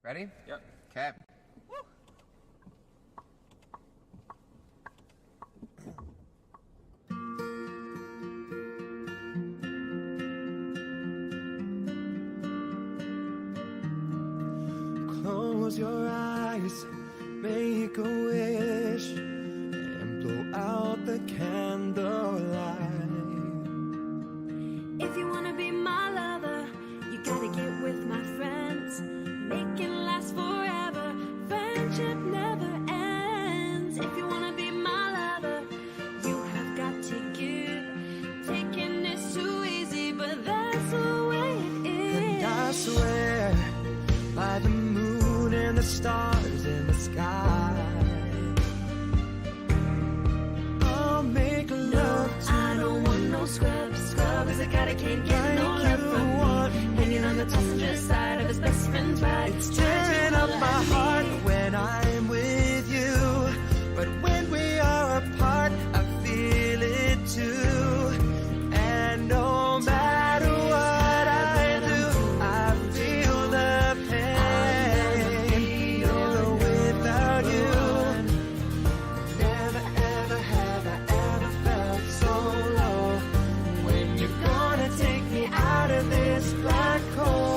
Ready? Yep. Okay. Close your eyes, make a wish, and blow out the candlelight. If you wanna be my lover, you gotta get with my friends. Make it last forever, friendship never ends. If you wanna be my lover, you have got to give. Taking is too easy, but that's the way it is. And I swear by the moon and the stars in the sky, I'll make love to you. I don't want no scrub. Scrub is a guy that can't get no love from me. Hanging on the passenger side of his best friend's ride. It's tearing up my heart when I'm with you, but when we are apart, I feel it too. And no matter what I do, I feel the pain. Never without you. Never ever have I ever felt so low. When you're gonna take me out of this black hole.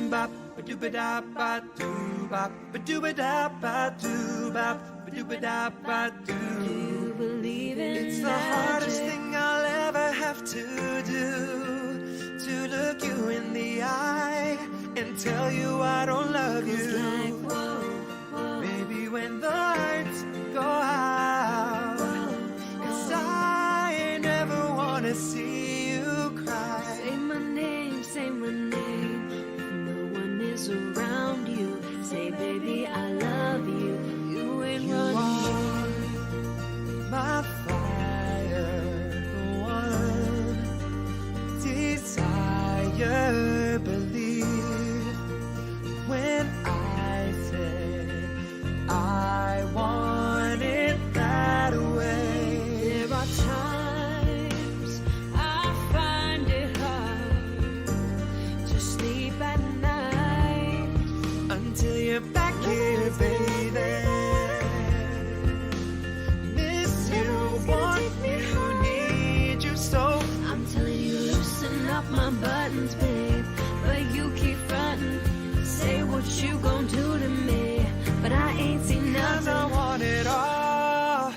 Bop, ba-doo-ba-da, ba-doo, bop, ba-doo-ba-da, ba-doo, bop, ba-doo-ba-da, ba-doo. Do you believe in It's the hardest thing I'll ever have to do, to look you in the eye and tell you I don't love It's you. like, whoa, whoa. Baby, when the lights go out, 'cause I never wanna see you cry. Say my name, say my name. When no one is around you, say, baby, I love you. You ain't You running. are my fire, the one desire. Believe when I say I want it that way. There are times I find it hard to sleep at night. Until you're back here, baby. Miss you, want you, need you so. I'm telling you, loosen up my buttons, babe. But you keep frontin'. Say what you gon' do to me. But I ain't seen 'Cause I nothing. want it all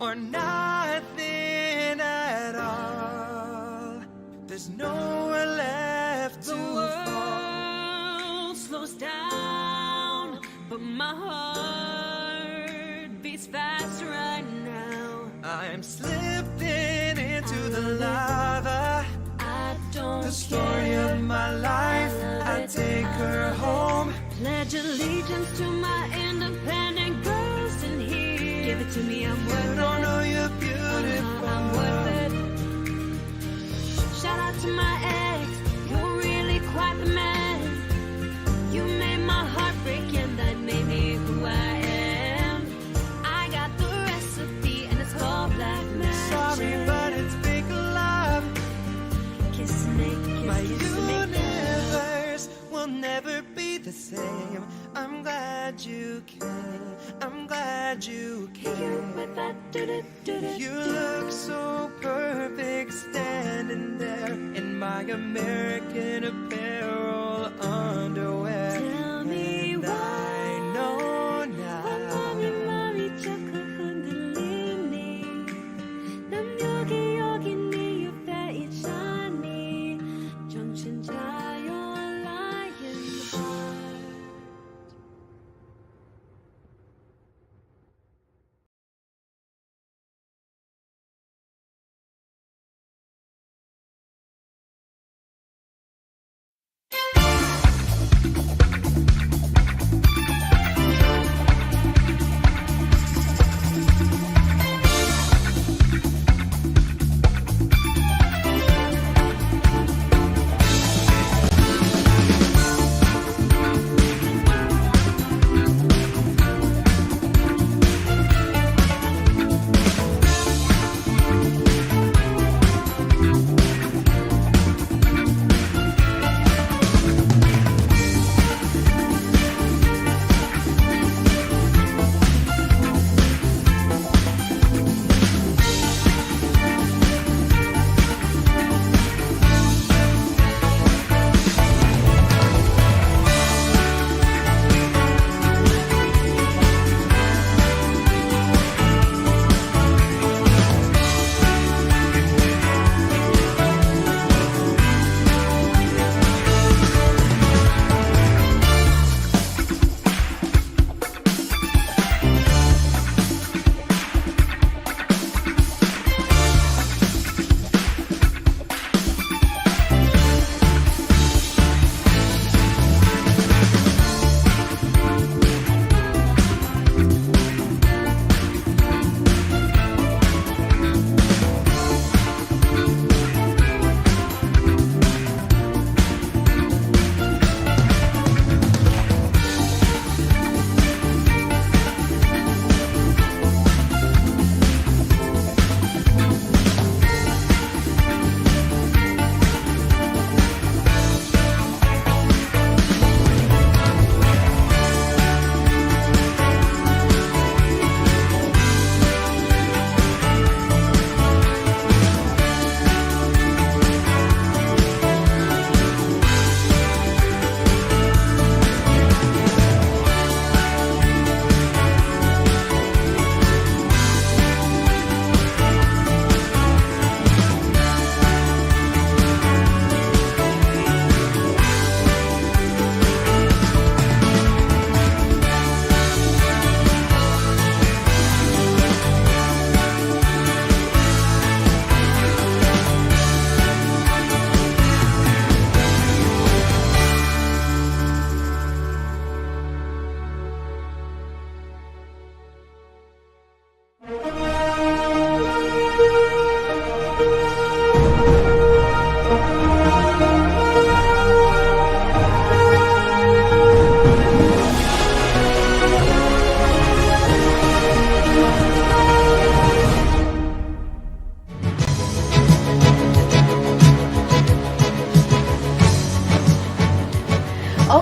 or nothing at all. There's nowhere left The to fall. world slows down, but my heart beats fast right now. I'm slipping into the lava. I don't The story care. of my life, I take her home. Pledge allegiance to my independent girls in here. Give it to me, I'm worth You it. don't know you're beautiful. I'm worth it. Shout out to my ex, you're really quite the man. You made my heart break and that made me who I am. I got the recipe and it's called black magic. Sorry, but it's big love. Kiss and make, My kiss, kiss and make love. universe will never be the same. I'm glad you came. I'm glad you Hit you came. with that do-do-do-do. You look so perfect standing there in my American Apparel underwear. Tell me And why. I know Mommy, now. mommy, 조금 흔들리니. 난 여기 여기 네 옆에 있잖니. 정신 차려, lion heart.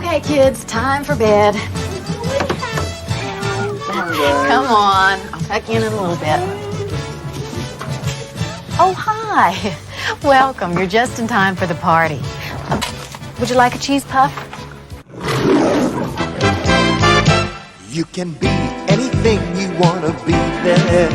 Okay, kids, time for bed. Come on, I'll tuck you in a little bit. Oh, hi. Welcome. You're just in time for the party. Would you like a cheese puff? You can be anything you want to be there.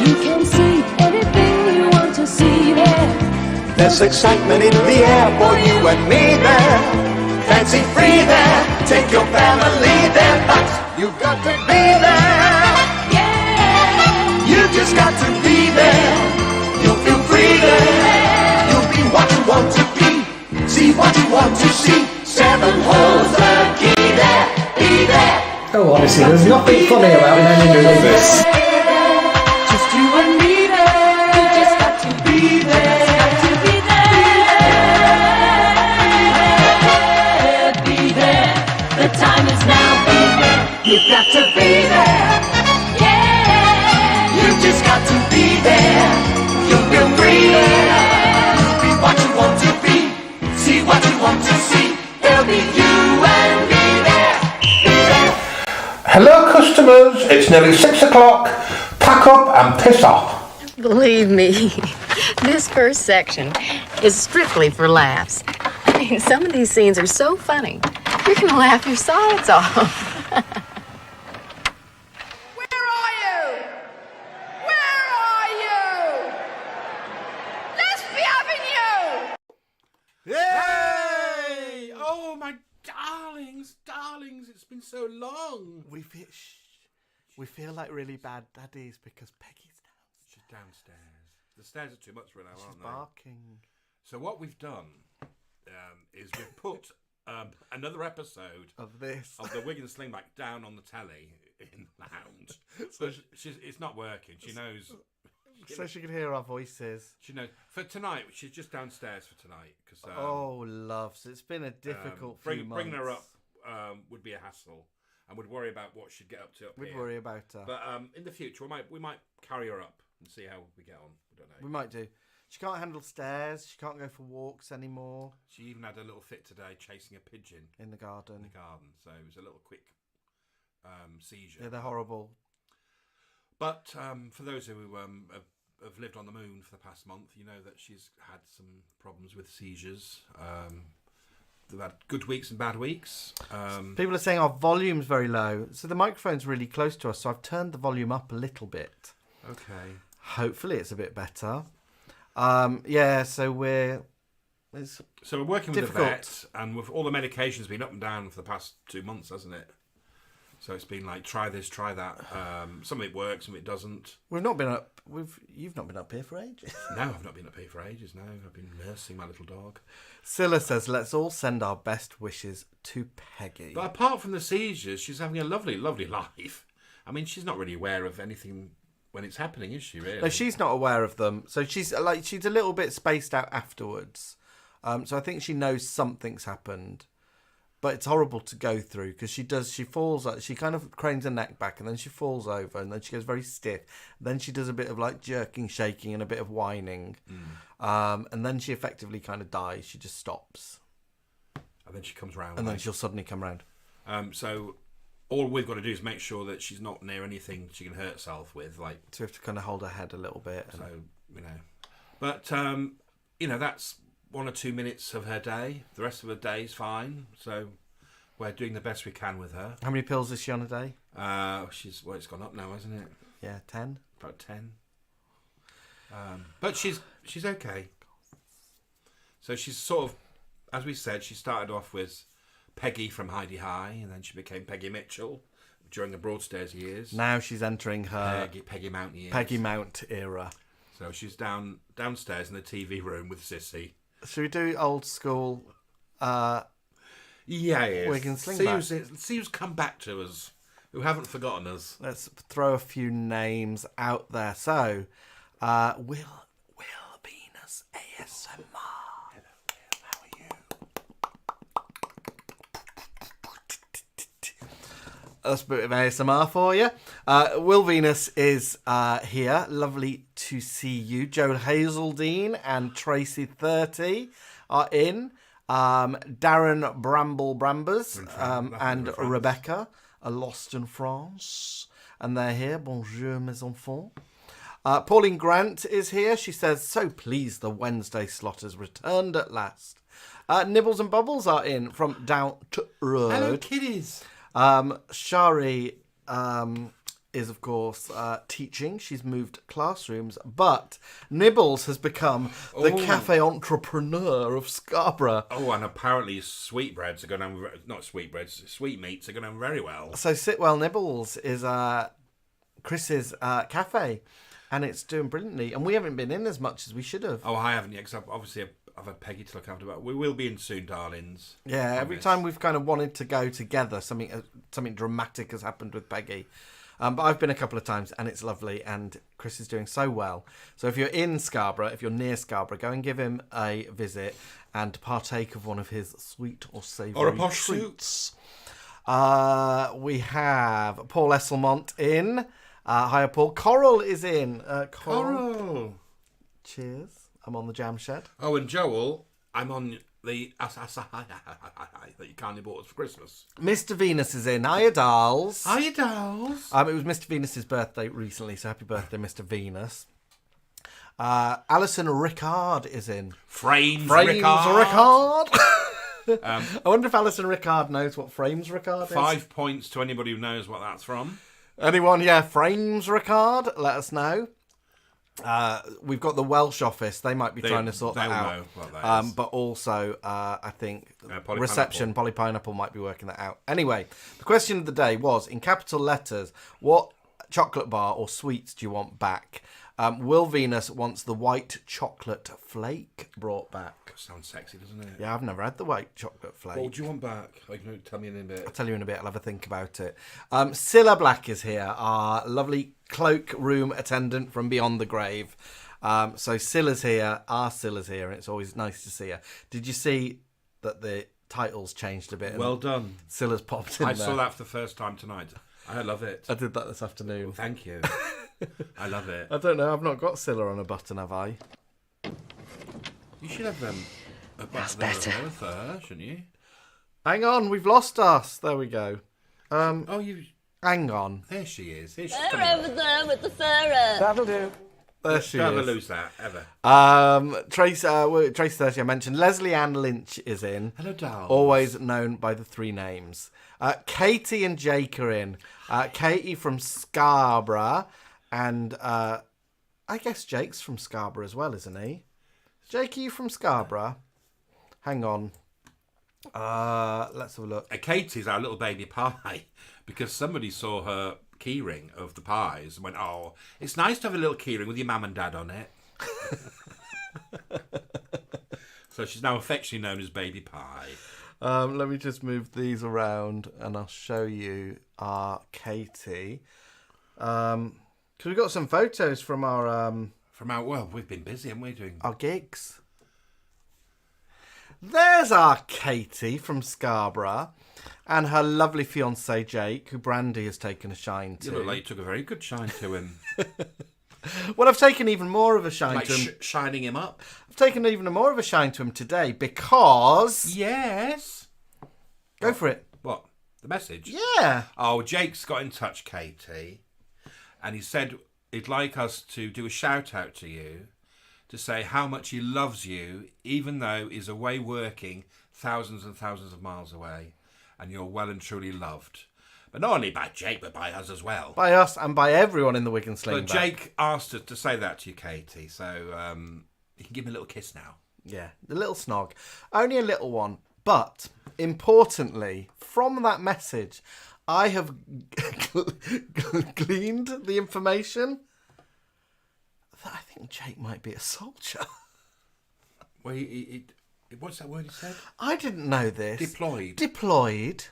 You can see anything you want to see there. There's excitement in the air for you and me there. Fancy free there. Take your family there. But you've got to be there. Yeah. You just got to be there. You'll feel free there. You'll be what you want to be. See what you want to see. 7 holes the key there. Be there. Oh, honestly, there's nothing funny about men doing this. Just you and me there. You just got to be there. To be there. Be there. The time is now. Be there. You've got to be there. Yeah. You just got to be there. You'll feel free there. You'll be what you want to be. See what you want to see. There'll be you and me there. Be there. Hello, customers. It's nearly 6 o'clock. Pack up and piss off. Believe me, this first section is strictly for laughs. I mean, some of these scenes are so funny. You're going to laugh your sides off. Where are you? Where are you? Let's be having you! Yay! Oh, my darlings, it's been so long. We feel like really bad daddies because Peggy's She's downstairs. The stairs are too much for her now, she's aren't they? barking. So what we've done is we've put another episode Of this. of the Wig and Slingback down on the telly in the lounge. But it's not working. She knows. So she can hear our voices. She knows. For tonight, she's just downstairs for tonight. Cause, Oh, loves. It's been a difficult few months. bringing her up would be a hassle, and would worry about what she'd get up to. We'd here. worry about her. But in the future, we might carry her up and see how we get on. I don't know. We might do. She can't handle stairs. She can't go for walks anymore She even had a little fit today chasing a pigeon in the garden. in the garden. So it was a little quick seizure. Yeah, they're horrible. But for those who have lived on the moon for the past month, you know that she's had some problems with seizures. They've had good weeks and bad weeks. People are saying our volume's very low. So the microphone's really close to us. So I've turned the volume up a little bit. Okay. Hopefully it's a bit better. Yeah, so we're working with difficult. the vet, and with all the medication's been up and down for the past 2 months, hasn't it? So it's been like, try this, try that. Some of it works, some of it doesn't. We've not been up. You've not been up here for ages. No, I've not been up here for ages. No, I've been nursing my little dog. Cilla says, "Let's all send our best wishes to Peggy." But apart from the seizures, she's having a lovely, lovely life. I mean, she's not really aware of anything when it's happening, is she? Really? No, she's not aware of them. So she's a little bit spaced out afterwards. So I think she knows something's happened. But it's horrible to go through because she falls, she kind of cranes her neck back and then she falls over and then she goes very stiff. Then she does a bit of like jerking, shaking and a bit of whining. And then she effectively kind of dies. She just stops. And then she comes round. And then she'll suddenly come round. So all we've got to do is make sure that she's not near anything she can hurt herself with. So we have to kind of hold her head a little bit. So, But, that's 1 or 2 minutes of her day. The rest of her day is fine. So we're doing the best we can with her. How many pills is she on a day? It's gone up now, hasn't it? Yeah, 10. About 10. But she's okay. So she's sort of, as we said, she started off with Peggy from Heidi High, and then she became Peggy Mitchell during the Broadstairs years. Now she's entering her Peggy Mount years. Peggy Mount era. So she's downstairs in the TV room with Sissy. Should we do old school? Yeah. Wig and Slingback. See who's come back to us, who haven't forgotten us. Let's throw a few names out there. So, Will Venus ASMR. Hello, Will. How are you? That's a bit of ASMR for you. Will Venus is here. Lovely to see you. Joe Hazeldine and Tracy 30 are in. Darren Bramble Brambers and France. Rebecca are lost in France. And they're here. Bonjour, mes enfants. Pauline Grant is here. She says, so pleased the Wednesday slot has returned at last. Nibbles and Bubbles are in from down to road. Hello, kiddies. Sherrie is, of course, teaching. She's moved classrooms. But Nibbles has become the cafe entrepreneur of Scarborough. Oh, and apparently sweetbreads are going on... Not sweetbreads, sweetmeats are going on very well. So Sitwell Nibbles is Chris's cafe. And it's doing brilliantly. And we haven't been in as much as we should have. Oh, I haven't yet, because obviously I've had Peggy to look after, but we will be in soon, darlings. Yeah, every time we've kind of wanted to go together, something dramatic has happened with Peggy. But I've been a couple of times, and it's lovely, and Chris is doing so well. So if you're in Scarborough, if you're near Scarborough, go and give him a visit and partake of one of his sweet or savoury Or a posh treats. We have Paul Esselmont in. Hiya, Paul. Coral is in. Coral. Cheers. I'm on the Jam Shed. Oh, and Joel, I'm on the that you kindly bought us for Christmas. Mr. Venus is in. Hiya, dolls. Hiya, dolls. It was Mr. Venus's birthday recently, so happy birthday, Mr. Venus. Alison Rickard is in. Frames Rickard. I wonder if Alison Rickard knows what Frames Rickard is. 5 points to anybody who knows what that's from. Anyone, Frames Rickard, let us know. We've got the Welsh office. They might be trying to sort that out. Know what that is. But also, I think Polly reception, Polly Pineapple might be working that out. Anyway, the question of the day was, in capital letters, what chocolate bar or sweets do you want back? Will Venus wants the white chocolate flake brought back. Sounds sexy, doesn't it? Yeah, I've never had the white chocolate flake. What do you want back? You can tell me in a bit. I'll tell you in a bit. I'll have a think about it. Cilla Black is here, our lovely cloak room attendant from Beyond the Grave. So Cilla's here, our Cilla's here, and it's always nice to see her. Did you see that the titles changed a bit? Well done. Cilla's popped in I there. saw that for the first time tonight. I love it. I did that this afternoon. Well, thank you. I love it. I don't know. I've not got Cilla on a button, have I? You should have a That's button better. for her, shouldn't you? Hang on, we've lost us. There we go. You. Hang on. There she is. Here she's They're coming. over there with the furrer. That'll do. There she Never is. lose that, ever. Trace 30, I mentioned. Leslie Ann Lynch is in. Hello, doll. Always known by the three names. Katie and Jake are in. Katie from Scarborough. And I guess Jake's from Scarborough as well, isn't he? Jake, are you from Scarborough? Hang on. Let's have a look. Katie's our little baby pie because somebody saw her keyring of the pies and went, oh, it's nice to have a little keyring with your mum and dad on it. So she's now affectionately known as Baby Pie. Let me just move these around and I'll show you our Katie. Because we've got some photos from our We've been busy, haven't we, doing... our gigs. There's our Katie from Scarborough and her lovely fiancé Jake, who Brandi has taken a shine to. You look like you took a very good shine to him. Well, I've taken even more of a shine Like to him. shining him up. I've taken even more of a shine to him today because... Yes. Go for it. What? The message? Yeah. Oh, Jake's got in touch, Katie, and he said he'd like us to do a shout out to you to say how much he loves you, even though he's away working thousands and thousands of miles away, and you're well and truly loved. But not only by Jake, but by us as well. By us and by everyone in the Wig Slingback. But Jake asked us to say that to you, Katie, so you can give me a little kiss now. Yeah, a little snog. Only a little one. But, importantly, from that message, I have gleaned the information that I think Jake might be a soldier. Well, what's that word he said? I didn't know this. Deployed.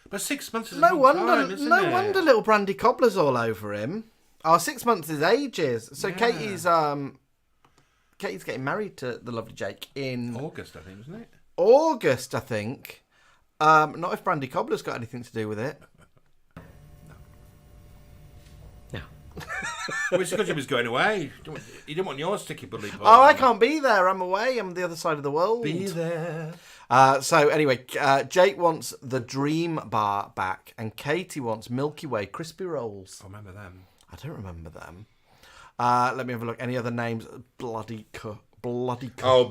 But 6 months is a No long wonder, time, isn't no it? wonder little Brandi Cobbler's all over him. 6 months is ages. So Yeah. Katie's getting married to the lovely Jake in August, I think, wasn't it? August, I think. Not if Brandi Cobbler's got anything to do with it. No. Well, it's because he was going away. You didn't want your sticky bully boy. Oh, I can't be there. I'm away. I'm the other side of the world. Be there. So anyway, Jake wants the Dream Bar back, and Katie wants Milky Way crispy rolls. I remember them. I don't remember them. Let me have a look. Any other names? Bloody Oh,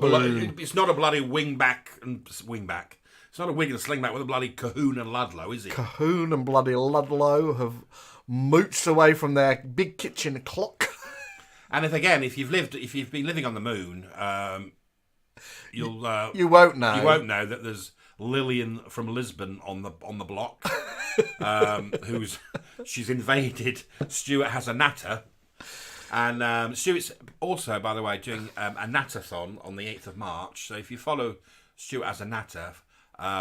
it's not a bloody wingback. It's not a wig and slingback with a bloody Cahoon and Ludlow, is it? Cahoon and bloody Ludlow have mooched away from their big kitchen clock. And if you've been living on the moon, you won't know. You won't know that there's Lillian from Lisbon on the block, she's invaded. Stuart has a natter, and Stuart's also, by the way, doing a nattathon on the 8th of March. So if you follow Stuart as a natter,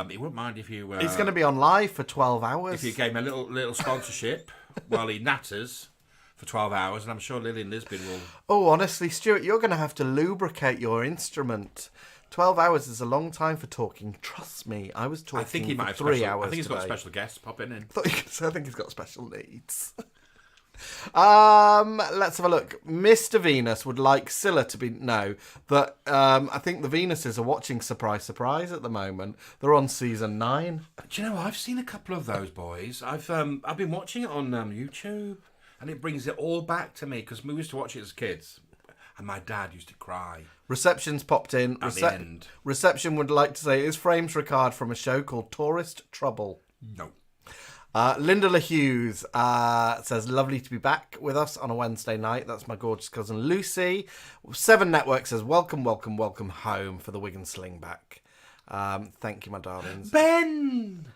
he wouldn't mind if you. He's going to be on live for 12 hours. If you gave him a little sponsorship while he natters for 12 hours, and I'm sure Lillian Lisbon will. Oh, honestly, Stuart, you're going to have to lubricate your instrument. 12 hours is a long time for talking. Trust me, I was talking. I think he might have 3 hours. I think he's got today. special guests popping in. I think he's got special needs. Let's have a look. Mr. Venus would like Cilla to know that I think the Venuses are watching Surprise Surprise at the moment. They're on season 9. Do you know, I've seen a couple of those boys. I've been watching it on YouTube, and it brings it all back to me because we used to watch it as kids, and my dad used to cry. Reception's popped in. At the end. Reception would like to say, is Frames Ricard from a show called Tourist Trouble? No. Linda LaHughes says, lovely to be back with us on a Wednesday night. That's my gorgeous cousin Lucy. 7 Network says, welcome home for the Wig and Slingback. Thank you, my darlings. Ben!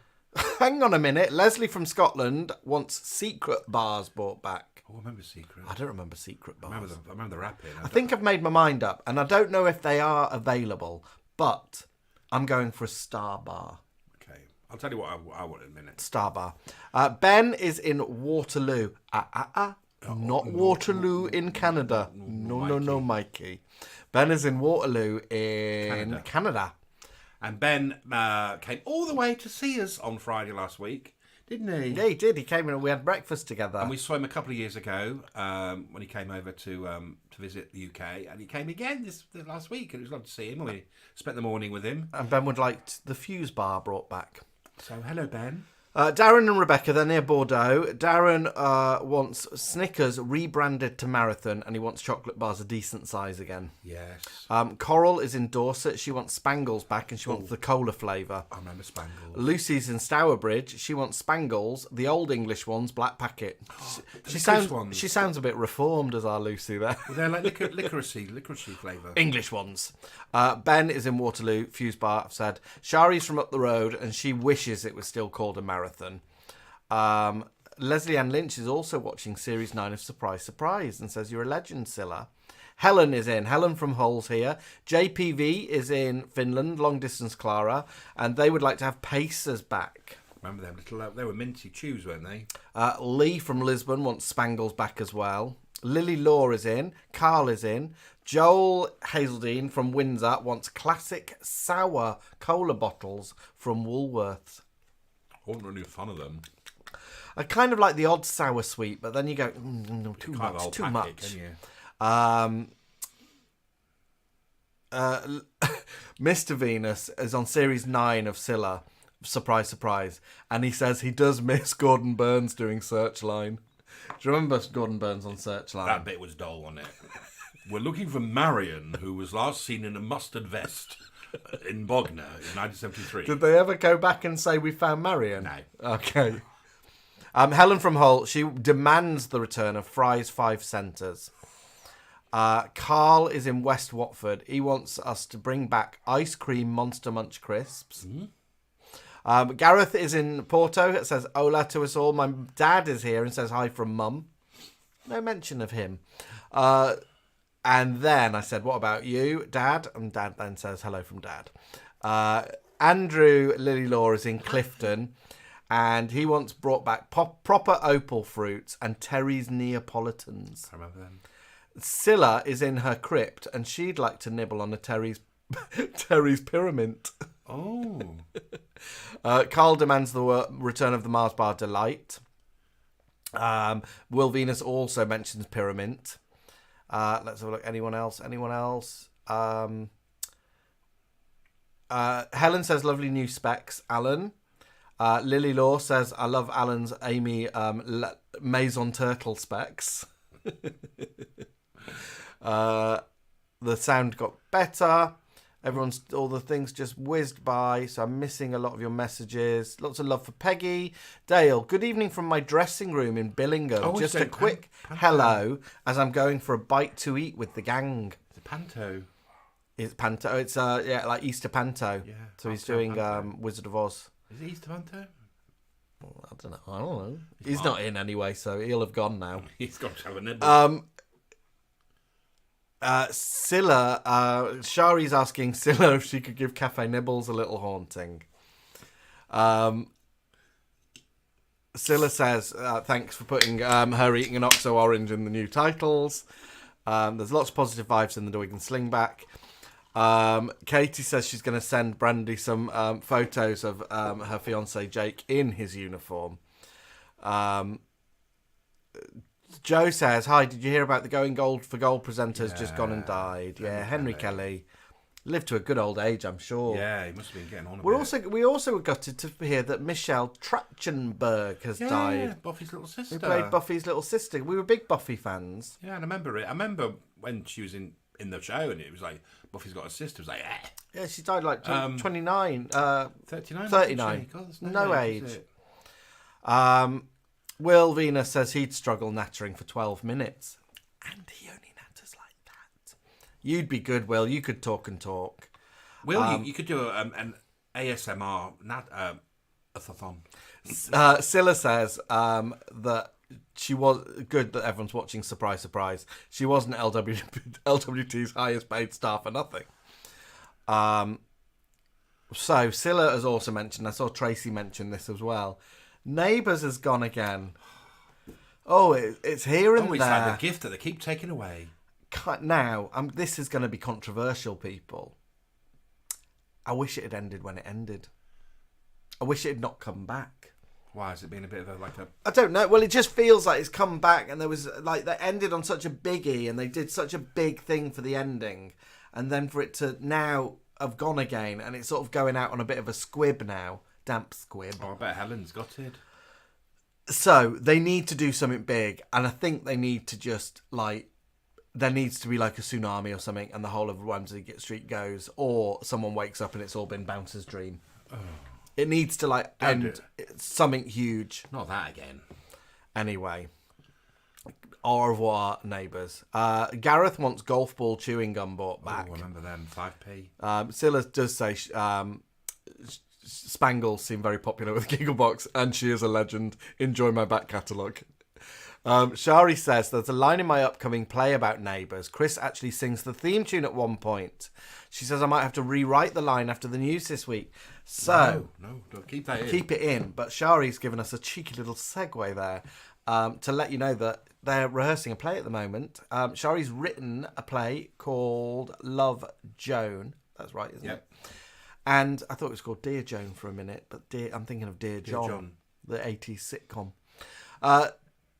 Hang on a minute. Leslie from Scotland wants Secret Bars brought back. Oh, I remember Secret. I don't remember Secret Bars. I remember the rapping. I think I've made my mind up, and I don't know if they are available, but I'm going for a Star Bar. Okay. I'll tell you what I want in a minute. Star Bar. Ben is in Waterloo. Not Waterloo in Canada. No, Mikey. Ben is in Waterloo in Canada. And Ben came all the way to see us on Friday last week, didn't he? Yeah, he did. He came in and we had breakfast together. And we saw him a couple of years ago when he came over to visit the UK. And he came again this last week. And it was lovely to see him. We spent the morning with him. And Ben would like the Fuse Bar brought back. So, hello, Ben. Darren and Rebecca, they're near Bordeaux. Darren wants Snickers rebranded to Marathon, and he wants chocolate bars a decent size again. Yes. Coral is in Dorset. She wants Spangles back, and she wants the cola flavour. I remember Spangles. Lucy's in Stourbridge. She wants Spangles, the old English ones, black packet. She sounds a bit reformed as our Lucy there. Well, they're like licorice flavour. English ones. Ben is in Waterloo. Fuse Bar, I've said. Sherrie's from up the road, and she wishes it was still called a marathon. Leslie Ann Lynch is also watching Series 9 of Surprise Surprise and says, you're a legend, Cilla. Helen is in. Helen from Hull's here. JPV is in Finland, Long Distance Clara, and they would like to have Pacers back. Remember them little... they were minty chews, weren't they? Lee from Lisbon wants Spangles back as well. Lily Law is in. Carl is in. Joel Hazeldine from Windsor wants classic sour cola bottles from Woolworths. I wasn't really a fan of them. I kind of like the odd sour sweet, but then you go, no, too much. Mr. Venus is on Series 9 of Cilla, Surprise Surprise, and he says he does miss Gordon Burns doing Searchline. Do you remember Gordon Burns on Searchline? That bit was dull, wasn't it? We're looking for Marion, who was last seen in a mustard vest in Bognor in 1973. Did they ever go back and say we found Marion? No. Okay. Helen from Hull, she demands the return of Fry's 5 centres. Carl is in West Watford. He wants us to bring back ice cream Monster Munch crisps. Mm-hmm. Gareth is in Porto. It says hola to us all. My dad is here and says hi from Mum. No mention of him. And then I said, what about you, Dad? And Dad then says hello from Dad. Andrew Lily Law is in Clifton. And he wants brought back proper opal fruits and Terry's Neapolitans. I remember them. Cilla is in her crypt and she'd like to nibble on a Terry's pyramid. Oh. Carl demands the return of the Mars Bar Delight. Will Venus also mentions Pyramid. Let's have a look. Anyone else? Helen says, lovely new specs, Alan. Lily Law says, I love Alan's Amy Maison Turtle specs. The sound got better. All the things just whizzed by, so I'm missing a lot of your messages. Lots of love for Peggy. Dale, good evening from my dressing room in Billingham. Oh, just a quick hello as I'm going for a bite to eat with the gang. It's a panto. It's panto. It's like Easter panto. Yeah, so he's doing Wizard of Oz. Is it Easter panto? Well, I don't know. He's not in anyway, so he'll have gone now. He's got to have a nibble. Cilla, Sherrie's asking Cilla if she could give Cafe Nibbles a little haunting. Cilla says, thanks for putting her eating an OXO orange in the new titles. There's lots of positive vibes in the Wig Slingback. Katie says she's going to send Brandi some photos of her fiancé Jake in his uniform. Joe says, hi, did you hear about the Going Gold for Gold presenters just gone and died? Yeah, Henry Kelly. Lived to a good old age, I'm sure. Yeah, he must have been getting on a bit. We also gutted to hear that Michelle Trachtenberg has died. Yeah, Buffy's little sister. Who played Buffy's little sister. We were big Buffy fans. Yeah, and I remember it. I remember when she was in the show and it was like, Buffy's got a sister. It was like, Yeah, she died like 29. 39? 39. God, that's no age. Will Venus says he'd struggle nattering for 12 minutes. And he only natters like that. You'd be good, Will. You could talk and talk. Will, you could do an ASMR a-thon. Cilla says that she was good that everyone's watching. Surprise, surprise. She wasn't LWT's highest paid star for nothing. So Cilla has also mentioned, I saw Tracy mention this as well, Neighbours has gone again. Oh, it's here and it's there. like the gift that they keep taking away. Now, this is going to be controversial, people. I wish it had ended when it ended. I wish it had not come back. Why has it been a bit of a I don't know. Well, it just feels like it's come back, and there was like they ended on such a biggie, and they did such a big thing for the ending, and then for it to now have gone again, and it's sort of going out on a bit of a squib now. Damp squib. Oh, I bet Helen's got it. So they need to do something big, and I think they need to just there needs to be like a tsunami or something, and the whole of Ramsey Street goes, or someone wakes up and it's all been Bouncer's dream. Oh. It needs to end something huge. Not that again. Anyway, au revoir, Neighbours. Gareth wants golf ball chewing gum bought back. Oh, I remember them, 5p. Cilla does say Spangles seem very popular with Gigglebox, and she is a legend. Enjoy my back catalogue. Sherrie says, there's a line in my upcoming play about Neighbours. Chris actually sings the theme tune at one point. She says I might have to rewrite the line after the news this week. So, no, don't keep that in. Keep it in. But Sherrie's given us a cheeky little segue there to let you know that they're rehearsing a play at the moment. Sherrie's written a play called Love Joan. That's right, isn't it? And I thought it was called Dear Joan for a minute, but I'm thinking of Dear John, the 80s sitcom.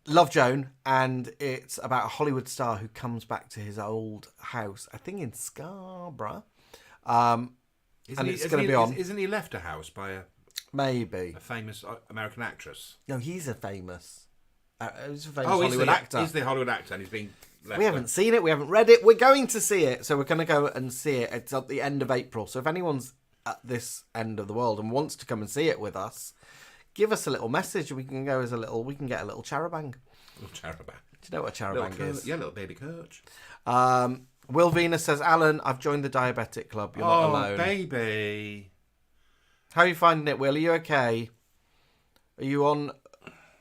Love Joan, and it's about a Hollywood star who comes back to his old house, I think in Scarborough. And it's going to be on. Isn't he left a house by a famous American actress? No, he's a famous Hollywood actor. He's the Hollywood actor, and he's been left. We haven't seen it. We haven't read it. We're going to see it, so we're going to go and see it. It's at the end of April. So if anyone's at this end of the world and wants to come and see it with us, give us a little message. We can get a little charabang. A little charabang. Do you know what a charabang is? Yeah, little baby coach. Will Venus says, Alan, I've joined the diabetic club. You're not alone. Oh, baby. How are you finding it, Will? Are you okay? Are you on,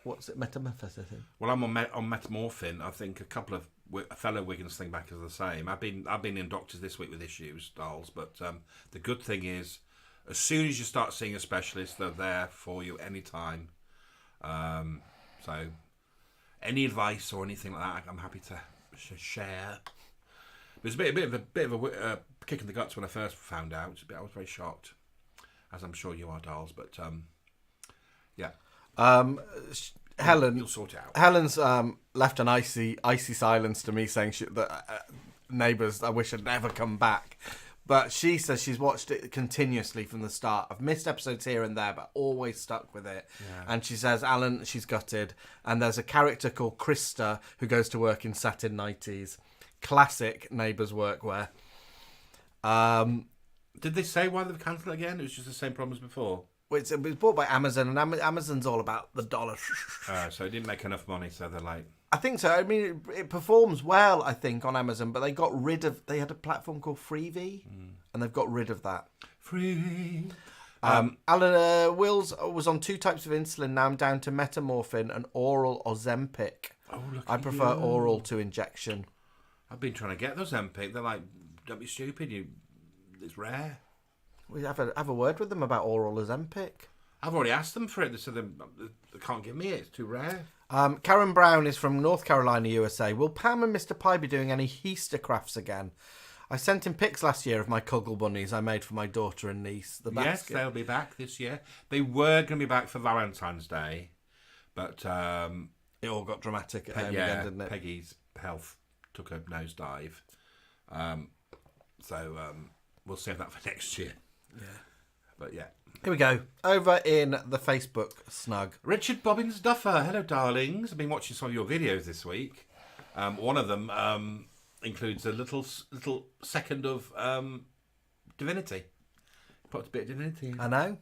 what's it, metamorphosis? Well, I'm on metamorphin. I think a couple of fellow Wig Slingback are the same. I've been in doctors this week with issues, dolls, but the good thing is, as soon as you start seeing a specialist, they're there for you anytime. So, any advice or anything like that, I'm happy to share. It was a bit of a kick in the guts when I first found out. I was very shocked, as I'm sure you are, dolls. But yeah. Helen, you'll sort it out. Helen's left an icy silence to me, saying that Neighbours, I wish had never come back. But she says she's watched it continuously from the start. I've missed episodes here and there, but always stuck with it. Yeah. And she says, Alan, she's gutted. And there's a character called Krista who goes to work in satin nighties. Classic Neighbours workwear. Did they say why they've cancelled it again? It was just the same problem as before. It was bought by Amazon, and Amazon's all about the dollar. So it didn't make enough money, so they're like... I think so. I mean, it performs well, I think, on Amazon, but they got rid of... They had a platform called Freevee, and they've got rid of that. Freevee. Alan Wills was on 2 types of insulin. Now I'm down to metamorphin and oral Ozempic. Oh, look I at prefer you. oral to injection. I've been trying to get those Ozempic. They're like, don't be stupid. It's rare. We have a word with them about oral Ozempic. I've already asked them for it. They said they can't give me it. It's too rare. Karen Brown is from North Carolina, USA. Will Pam and Mr. Pye be doing any Heaster crafts again? I sent him pics last year of my Cuggle bunnies I made for my daughter and niece. The basket. Yes, they'll be back this year. They were going to be back for Valentine's Day, but it all got dramatic at home again, didn't it? Peggy's health took a nosedive. So we'll save that for next year. Yeah. But yeah. Here we go. Over in the Facebook snug. Richard Bobbins Duffer. Hello, darlings. I've been watching some of your videos this week. One of them includes a little second of divinity. Put a bit of divinity in. I know.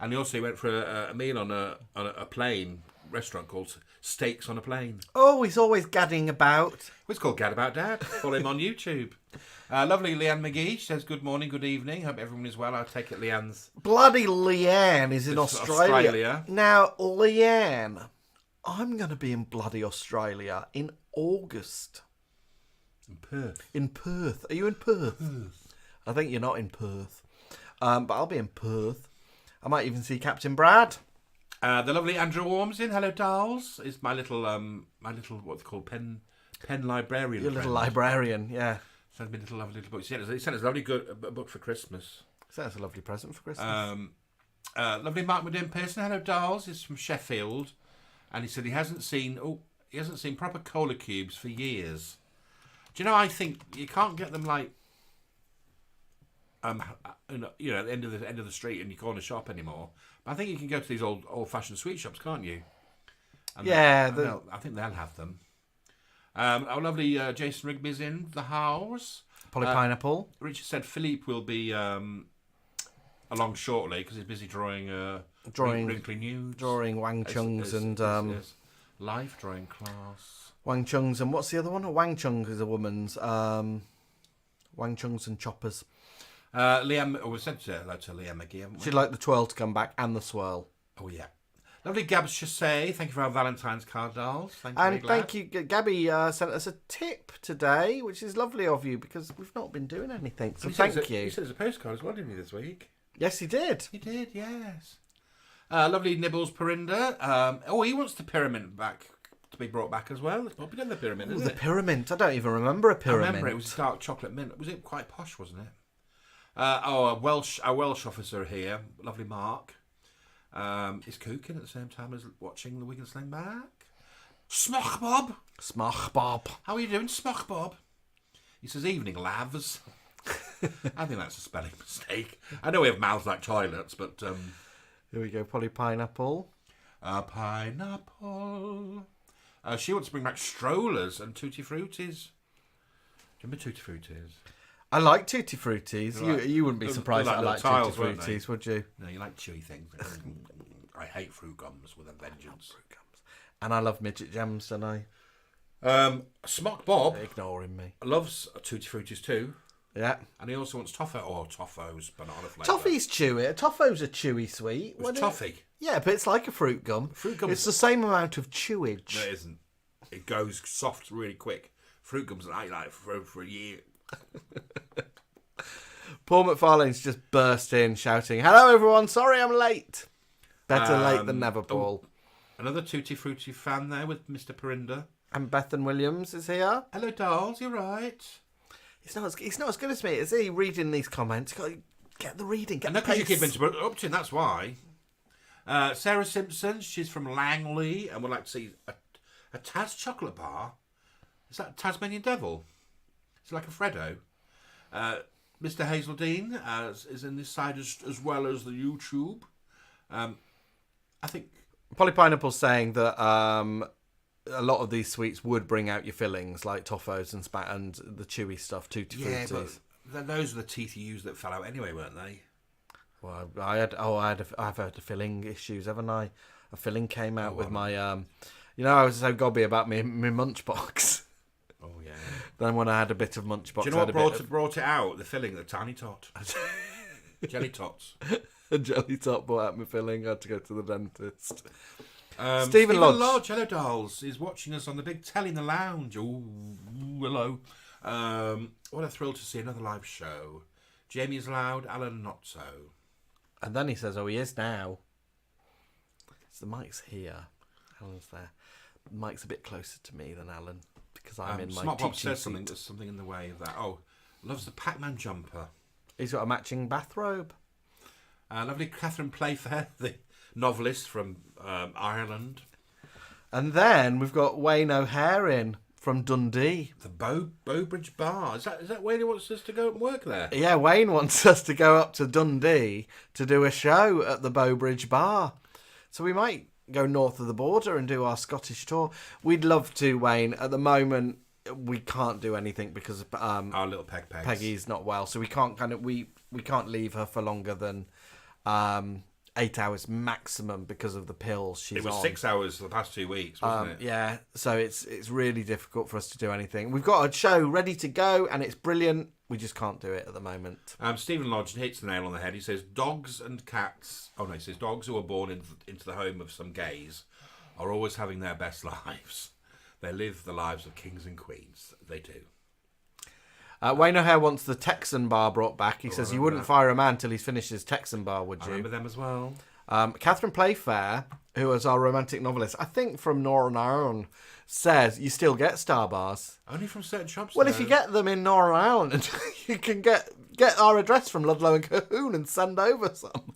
And he also went for a meal on a plane restaurant called Steaks on a Plane. Oh, he's always gadding about. It's called Gad About Dad. Follow him on YouTube. Lovely Leanne McGee. She says, good morning, good evening. Hope everyone is well. I'll take it Leanne's. Bloody Leanne is in It's Australia. Now, Leanne, I'm going to be in bloody Australia in August. In Perth. In Perth. Are you in Perth? I think you're not in Perth. But I'll be in Perth. I might even see Captain Brad. The lovely Andrew Worms in. Hello, dolls. Is my little what's called pen librarian. Your little librarian, yeah. Sent me a lovely little book. He sent us a lovely good book for Christmas. So that's a lovely present for Christmas. Lovely Mark Madden Pearson. Hello, dolls. He's from Sheffield, and he said he hasn't seen proper cola cubes for years. Do you know? I think you can't get them like at the end of the street in your corner shop anymore. But I think you can go to these old fashioned sweet shops, can't you? And yeah, I think they'll have them. Our lovely Jason Rigby's in the house. Polly Pineapple. Richard said Philippe will be along shortly because he's busy drawing wrinkly nudes. Drawing Wang Chungs and... life drawing class. Wang Chungs and what's the other one? Wang Chung is a woman's. Wang Chungs and Choppers. Liam, we sent hello to Liam McGee, haven't we? She'd like the twirl to come back and the swirl. Oh, yeah. Lovely Gabs Chassé. Thank you for our Valentine's card, dolls. Thank you. Gabby sent us a tip today, which is lovely of you because we've not been doing anything. So thank you. He sent us a postcard as well, didn't he, this week? Yes, he did. He did, yes. Lovely Nibbles Perinda. He wants the pyramid back to be brought back as well. It's probably done the pyramid, isn't it? The pyramid. I don't even remember a pyramid. I remember it was dark chocolate mint. Was it quite posh, wasn't it? Our Welsh officer here, lovely Mark, is cooking at the same time as watching the Wig Slingback. Smoch Bob. Smoch Bob. How are you doing, Smoch Bob? He says, evening, lavs. I think that's a spelling mistake. I know we have mouths like toilets, but... Here we go, Polly Pineapple. Pineapple. She wants to bring back strollers and Tutti Fruities. Do you remember Tutti Fruities? I like Tutti Fruities. You wouldn't be surprised like that I like tiles, Tutti Fruities, would you? No, you like chewy things. I hate fruit gums with a vengeance. Fruit gums. And I love midget jams, don't I? Smock Bob ignoring me. Loves Tutti Fruities too. Yeah. And he also wants Toffos, banana flavour. Toffee's chewy. Toffos are chewy sweet. It's toffee. Yeah, but it's like a fruit gum. Fruit gum. It's the same amount of chewage. No, it isn't. It goes soft really quick. Fruit gums I like for a year. Paul McFarlane's just burst in shouting, "Hello everyone, sorry I'm late." Better late than never, Paul. Another Tutti Frutti fan there with Mr. Perinda. And Bethan Williams is here. Hello dolls, you're right. He's not as good as me, is he? Reading these comments. Got to get the reading. Get the because you pace. keep interrupting, that's why. Sarah Simpson, she's from Langley and would like to see a Taz chocolate bar. Is that Tasmanian Devil? It's like a Freddo. Mr. Hazeldine is in this side as well as the YouTube. I think Polly Pineapple's saying that a lot of these sweets would bring out your fillings, like toffos and the chewy stuff, tutti fruities. But those were the teeth you used that fell out anyway, weren't they? Well, I've had the filling issues, haven't I? A filling came out with my, I was so gobby about my Munchbox. Oh yeah. Then when I had a bit of Munchbox, Do you know what brought it out? The filling, the tiny tot, jelly tots. A jelly tot brought out my filling. I had to go to the dentist. Stephen Lodge, hello dolls, is watching us on the big telly in the lounge. Ooh, hello. What a thrill to see another live show. Jamie's loud, Alan not so. And then he says, "Oh, he is now." So the mic's here. Alan's there. The mic's a bit closer to me than Alan because I'm in my Smart Pop teaching says something. There's something in the way of that. Oh, loves the Pac-Man jumper. He's got a matching bathrobe. Lovely Catherine Playfair, the novelist from Ireland. And then we've got Wayne O'Hare from Dundee. The Bowbridge Bar. Is that Wayne wants us to go and work there? Yeah, Wayne wants us to go up to Dundee to do a show at the Bowbridge Bar. So we might go north of the border and do our Scottish tour. We'd love to, Wayne. At the moment, we can't do anything because our little Pegs. Peggy's not well, so we can't we can't leave her for longer than 8 hours maximum because of the pills she's on. It was 6 hours for the past 2 weeks, wasn't it? Yeah, so it's really difficult for us to do anything. We've got a show ready to go, and it's brilliant. We just can't do it at the moment. Stephen Lodge hits the nail on the head. He says dogs and cats. Oh no, he says dogs who are born into the home of some gays are always having their best lives. They live the lives of kings and queens. They do. Wayne O'Hare wants the Texan bar brought back. He says you wouldn't fire a man till he's finished his Texan bar, would you? I remember them as well. Catherine Playfair, who is our romantic novelist, I think from Northern Ireland, says you still get star bars. Only from certain shops. Well, though. if you get them in Northern Ireland, you can get our address from Ludlow and Cahoon and send over some.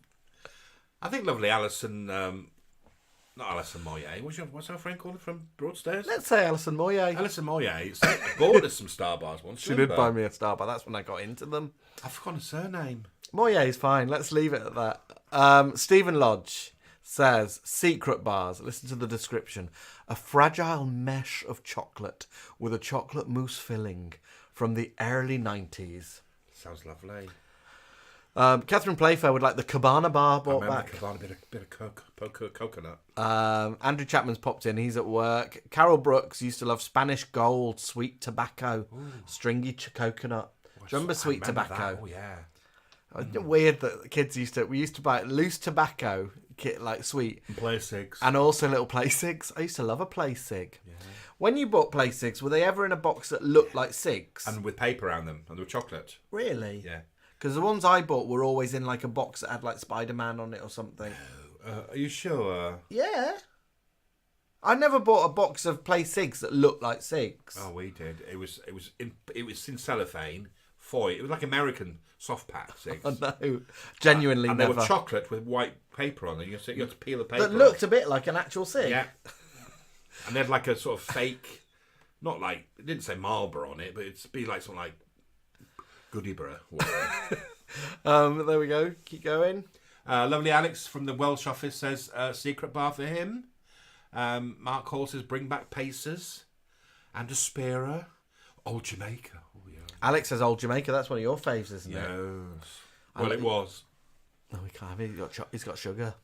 I think lovely Alison, not Alison Moyer. What's our friend called from Broadstairs? Let's say Alison Moyer. Alison Moyer bought us some star bars once. She did buy me a star bar. That's when I got into them. I've forgotten her surname. Moyer's fine. Let's leave it at that. Stephen Lodge says, secret bars. Listen to the description. A fragile mesh of chocolate with a chocolate mousse filling from the early 90s. Sounds lovely. Catherine Playfair would like the Cabana bar brought back. Cabana, bit of coconut. Andrew Chapman's popped in. He's at work. Carol Brooks used to love Spanish Gold, sweet tobacco, stringy coconut. Do you remember sweet tobacco? That. Oh yeah. Weird that kids we used to buy loose tobacco, like sweet. And play cigs. And also little play cigs. I used to love a play cig. Yeah. When you bought play cigs, were they ever in a box that looked like cigs? And with paper around them, and they were chocolate. Really? Yeah. Because the ones I bought were always in like a box that had like Spider-Man on it or something. Are you sure? Yeah. I never bought a box of play cigs that looked like cigs. Oh, we did. It was in cellophane, foil. It was like American soft pack cigs. Oh, no, genuinely and never. They were chocolate with white paper on them. You had to peel the paper. That looked a bit like an actual cig. Yeah. And they had like a sort of fake, not like it didn't say Marlboro on it, but it'd be like something like Goodyborough. There we go. Keep going. Lovely Alex from the Welsh office says secret bar for him. Mark Hall says bring back Pacers and a Spearer. Old Jamaica. Oh, yeah. Alex says Old Jamaica. That's one of your faves, isn't it? Yes. Well, it was. No, we can't have it. He's got sugar.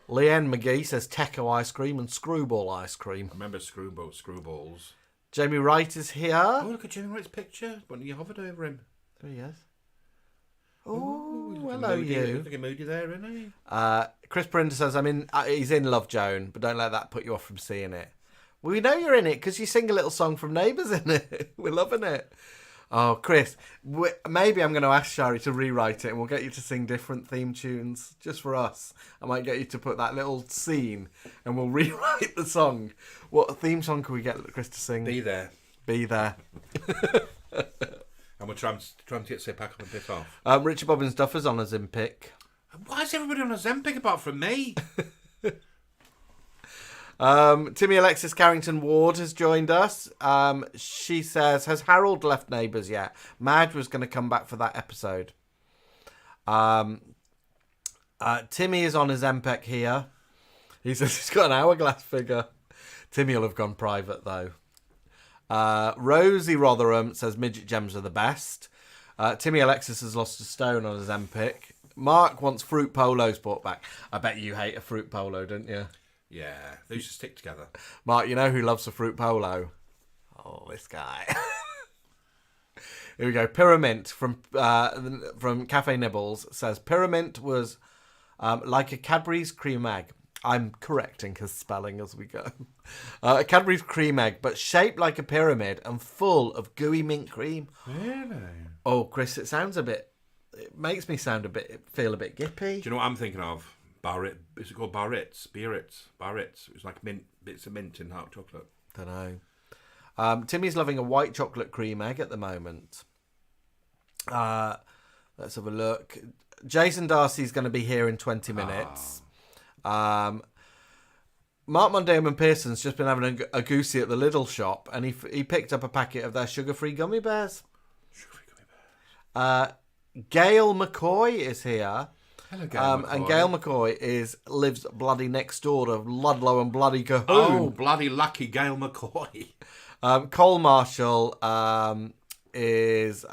Leanne McGee says Teco ice cream and Screwball ice cream. I remember Screwballs. Jamie Wright is here. Oh, look at Jamie Wright's picture when you hovered over him. There he is. Oh, hello, hello, you. Looking moody there, isn't he? Chris Printer says, he's in Love Joan, but don't let that put you off from seeing it. Well, we know you're in it because you sing a little song from Neighbours in it. We're loving it. Oh, Chris, maybe I'm going to ask Sherrie to rewrite it and we'll get you to sing different theme tunes just for us. I might get you to put that little scene and we'll rewrite the song. What theme song can we get Chris to sing? Be There. Be There. And we'll try and get Say Pack Up and Piss Off. Richard Bobbins Duffer's on us in pick. Why is everybody on Ozempic apart from me? Timmy Alexis Carrington Ward has joined us. She says, has Harold left Neighbours yet? Madge was going to come back for that episode. Timmy is on his Ozempic here. He says he's got an hourglass figure. Timmy will have gone private, though. Rosie Rotherham says midget gems are the best. Timmy Alexis has lost a stone on his Ozempic. Mark wants fruit polos brought back. I bet you hate a fruit polo, don't you? Yeah, they used to stick together. Mark, you know who loves a fruit polo? Oh, this guy. Here we go. Pyramint from Cafe Nibbles says Pyramint was like a Cadbury's cream egg. I'm correcting his spelling as we go. A Cadbury's cream egg, but shaped like a pyramid and full of gooey mint cream. Really? Oh, Chris, it makes me feel a bit gippy. Do you know what I'm thinking of? Barrett. Is it called Barrett's? Barrett's. It was like mint, bits of mint in hot chocolate. Don't know. Timmy's loving a white chocolate cream egg at the moment. Let's have a look. Jason Darcy's going to be here in 20 minutes. Mark Monday Pearson's just been having a goosey at the Lidl shop, and he picked up a packet of their sugar-free gummy bears. Gail McCoy is here. Hello, Gail McCoy. And Gail McCoy lives bloody next door to Ludlow and bloody Cahoon. Oh, bloody lucky Gail McCoy. Cole Marshall is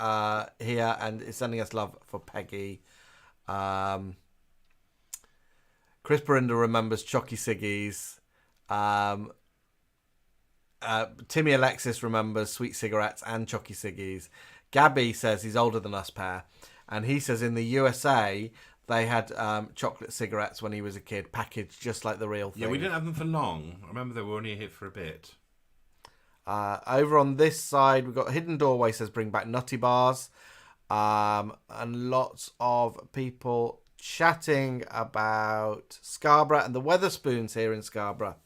here and is sending us love for Peggy. Chris Berinda remembers Chocky Ciggies. Timmy Alexis remembers Sweet Cigarettes and Chocky Ciggies. Gabby says he's older than us, pair. And he says in the USA, they had chocolate cigarettes when he was a kid, packaged just like the real thing. Yeah, we didn't have them for long. I remember they were only a hit for a bit. Over on this side, we've got Hidden Doorway says bring back Nutty Bars. And lots of people chatting about Scarborough and the Weatherspoons here in Scarborough.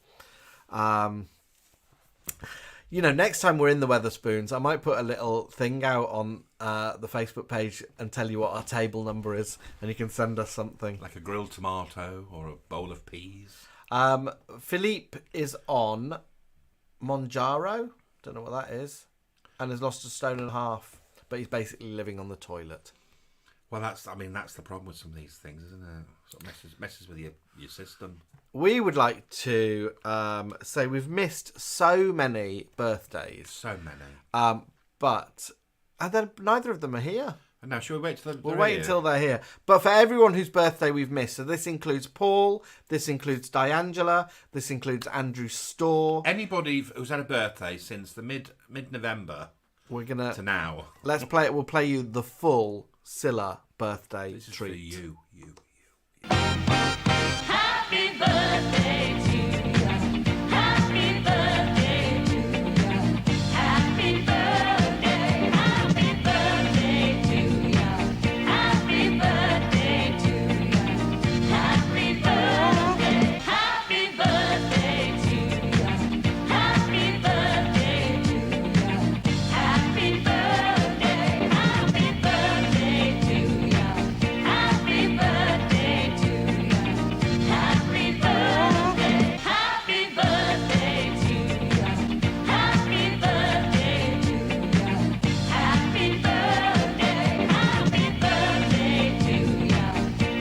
Next time we're in the Weatherspoons, I might put a little thing out on the Facebook page and tell you what our table number is, and you can send us something. Like a grilled tomato or a bowl of peas. Philippe is on Monjaro, don't know what that is, and has lost a stone and a half, but he's basically living on the toilet. Well, that's the problem with some of these things, isn't it? Sort of messes with your system. We would like to say we've missed so many birthdays. So many. But then neither of them are here. And now, shall we wait till We'll wait until they're here. But for everyone whose birthday we've missed, so this includes Paul, this includes Diangela, this includes Andrew Storr. Anybody who's had a birthday since the mid-November to now. Let's play it. We'll play you the full Cilla birthday This is treat. for you. Happy birthday to you. Happy birthday to you. Happy birthday. Happy birthday to you. Happy birthday to you. Happy birthday. Happy birthday to you. Happy birthday to you. Happy birthday. Happy birthday to you. Happy birthday to you. Happy birthday. Happy birthday to you. Happy birthday to you. Happy birthday. Happy birthday to you.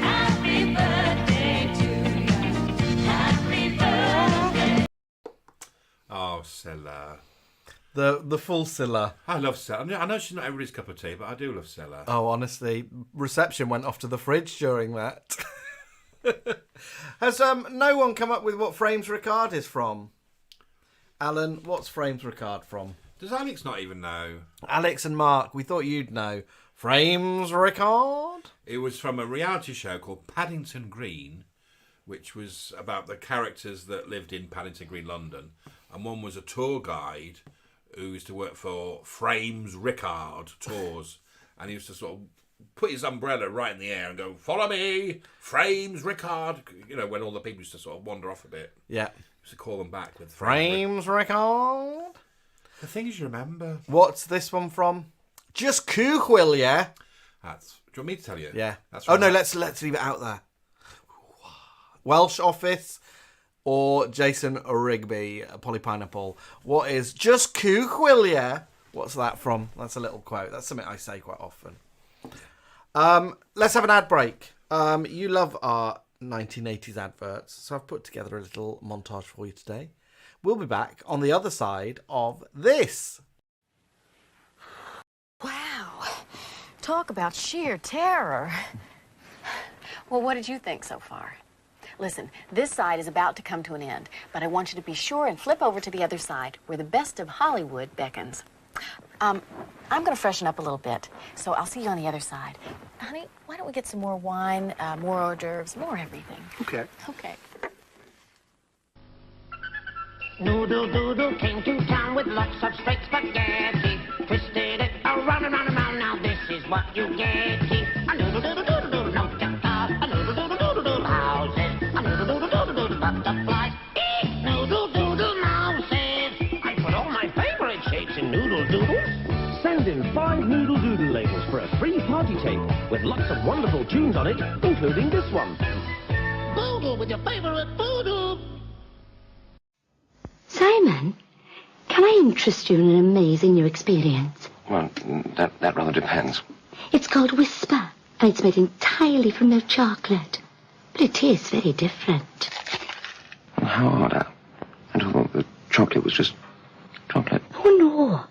Happy birthday to you. Happy birthday. Oh, Cilla. The full Cilla. I love Cilla. I know she's not everybody's cup of tea, but I do love Cilla. Oh, honestly, reception went off to the fridge during that. Has no one come up with what Frames Ricard is from? Alan, what's Frames Ricard from? Does Alex not even know? Alex and Mark, we thought you'd know. Frames Ricard? It was from a reality show called Paddington Green, which was about the characters that lived in Paddington Green, London. And one was a tour guide who used to work for Frames Ricard Tours. And he used to sort of put his umbrella right in the air and go, "Follow me, Frames Ricard." You know, when all the people used to sort of wander off a bit. Yeah. He used to call them back with Frames Ricard? The thing is, you remember. What's this one from? Just cook, will ya? That's. Do you want me to tell you? Yeah. That's Oh right. no, let's leave it out there. Welsh Office or Jason Rigby, Polly Pineapple. What is just cook, will ya? What's that from? That's a little quote. That's something I say quite often. Let's have an ad break. You love our 1980s adverts, so I've put together a little montage for you today. We'll be back on the other side of this. Wow. Talk about sheer terror. Well, what did you think so far? Listen, this side is about to come to an end, but I want you to be sure and flip over to the other side, where the best of Hollywood beckons. I'm going to freshen up a little bit, so I'll see you on the other side. Honey, why don't we get some more wine, more hors d'oeuvres, more everything? Okay. Okay. Noodle Doodle came to town with lots of straight spaghetti. Twisted it around and round and round. Now this is what you get. A noodle doodle doodle doodle no cars. A noodle doodle doodle doodle houses. A noodle doodle doodle doodle butterflies. Noodle doodle mouses. I put all my favorite shapes in noodle doodles. Send in 5 Noodle Doodle labels for a free party tape with lots of wonderful tunes on it, including this one. Boodle with your favorite boodle. Simon, can I interest you in an amazing new experience? Well, that rather depends. It's called Whisper, and it's made entirely from milk chocolate. But it tastes very different. Well, how odd. I thought the chocolate was just chocolate. Oh, no.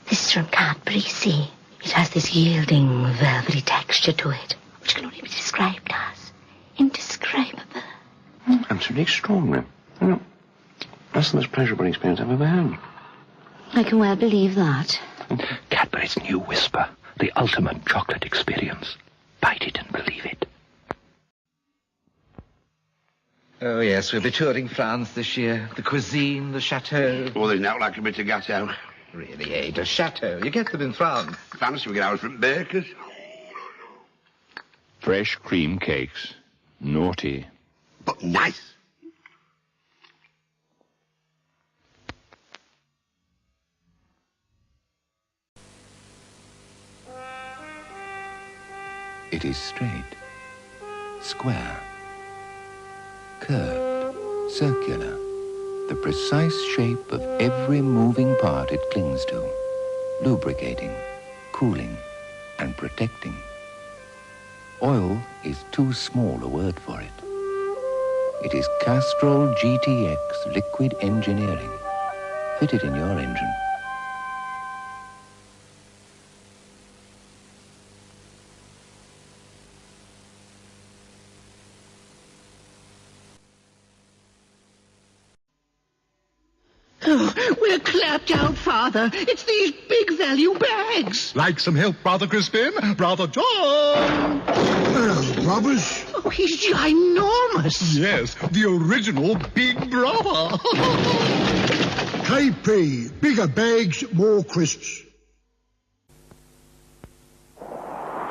This is from Cadbury, see? It has this yielding, velvety texture to it, which can only be described as indescribable. Absolutely extraordinary. You know, that's the most pleasurable experience I've ever had. I can well believe that. Cadbury's new Whisper, the ultimate chocolate experience. Bite it and believe it. Oh, yes, we'll be touring France this year. The cuisine, the chateau. Oh, there's not like a bit of gâteau. Really, Ada, a chateau. You get them in France. Fancy we get ours from bakers. Fresh cream cakes. Naughty. But nice. It is straight, square, curved, circular, the precise shape of every moving part it clings to, lubricating, cooling, and protecting. Oil is too small a word for it. It is Castrol GTX liquid engineering. Fit it in your engine. Oh, we're clapped out, Father. It's these big value bags. Like some help, Brother Crispin? Brother John! Hello, brothers. Oh, he's ginormous. Yes, the original Big Brother. KP, bigger bags, more crisps.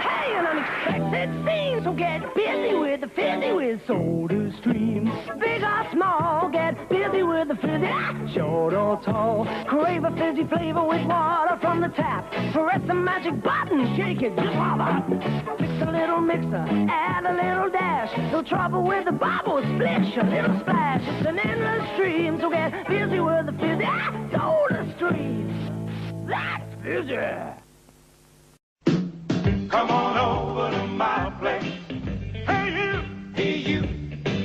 Hey, an unexpected scene, so get busy with the fizzy with soda streams. Big or small, get busy with the fizzy, short or tall. Crave a fizzy flavor with water from the tap. Press the magic button, shake it, just like that. Mix a little mixer, add a little dash. No trouble with the bubble, splish, a little splash. It's an endless stream, so get busy with the fizzy, soda streams. That's fizzy. Come on over to my place. Hey you,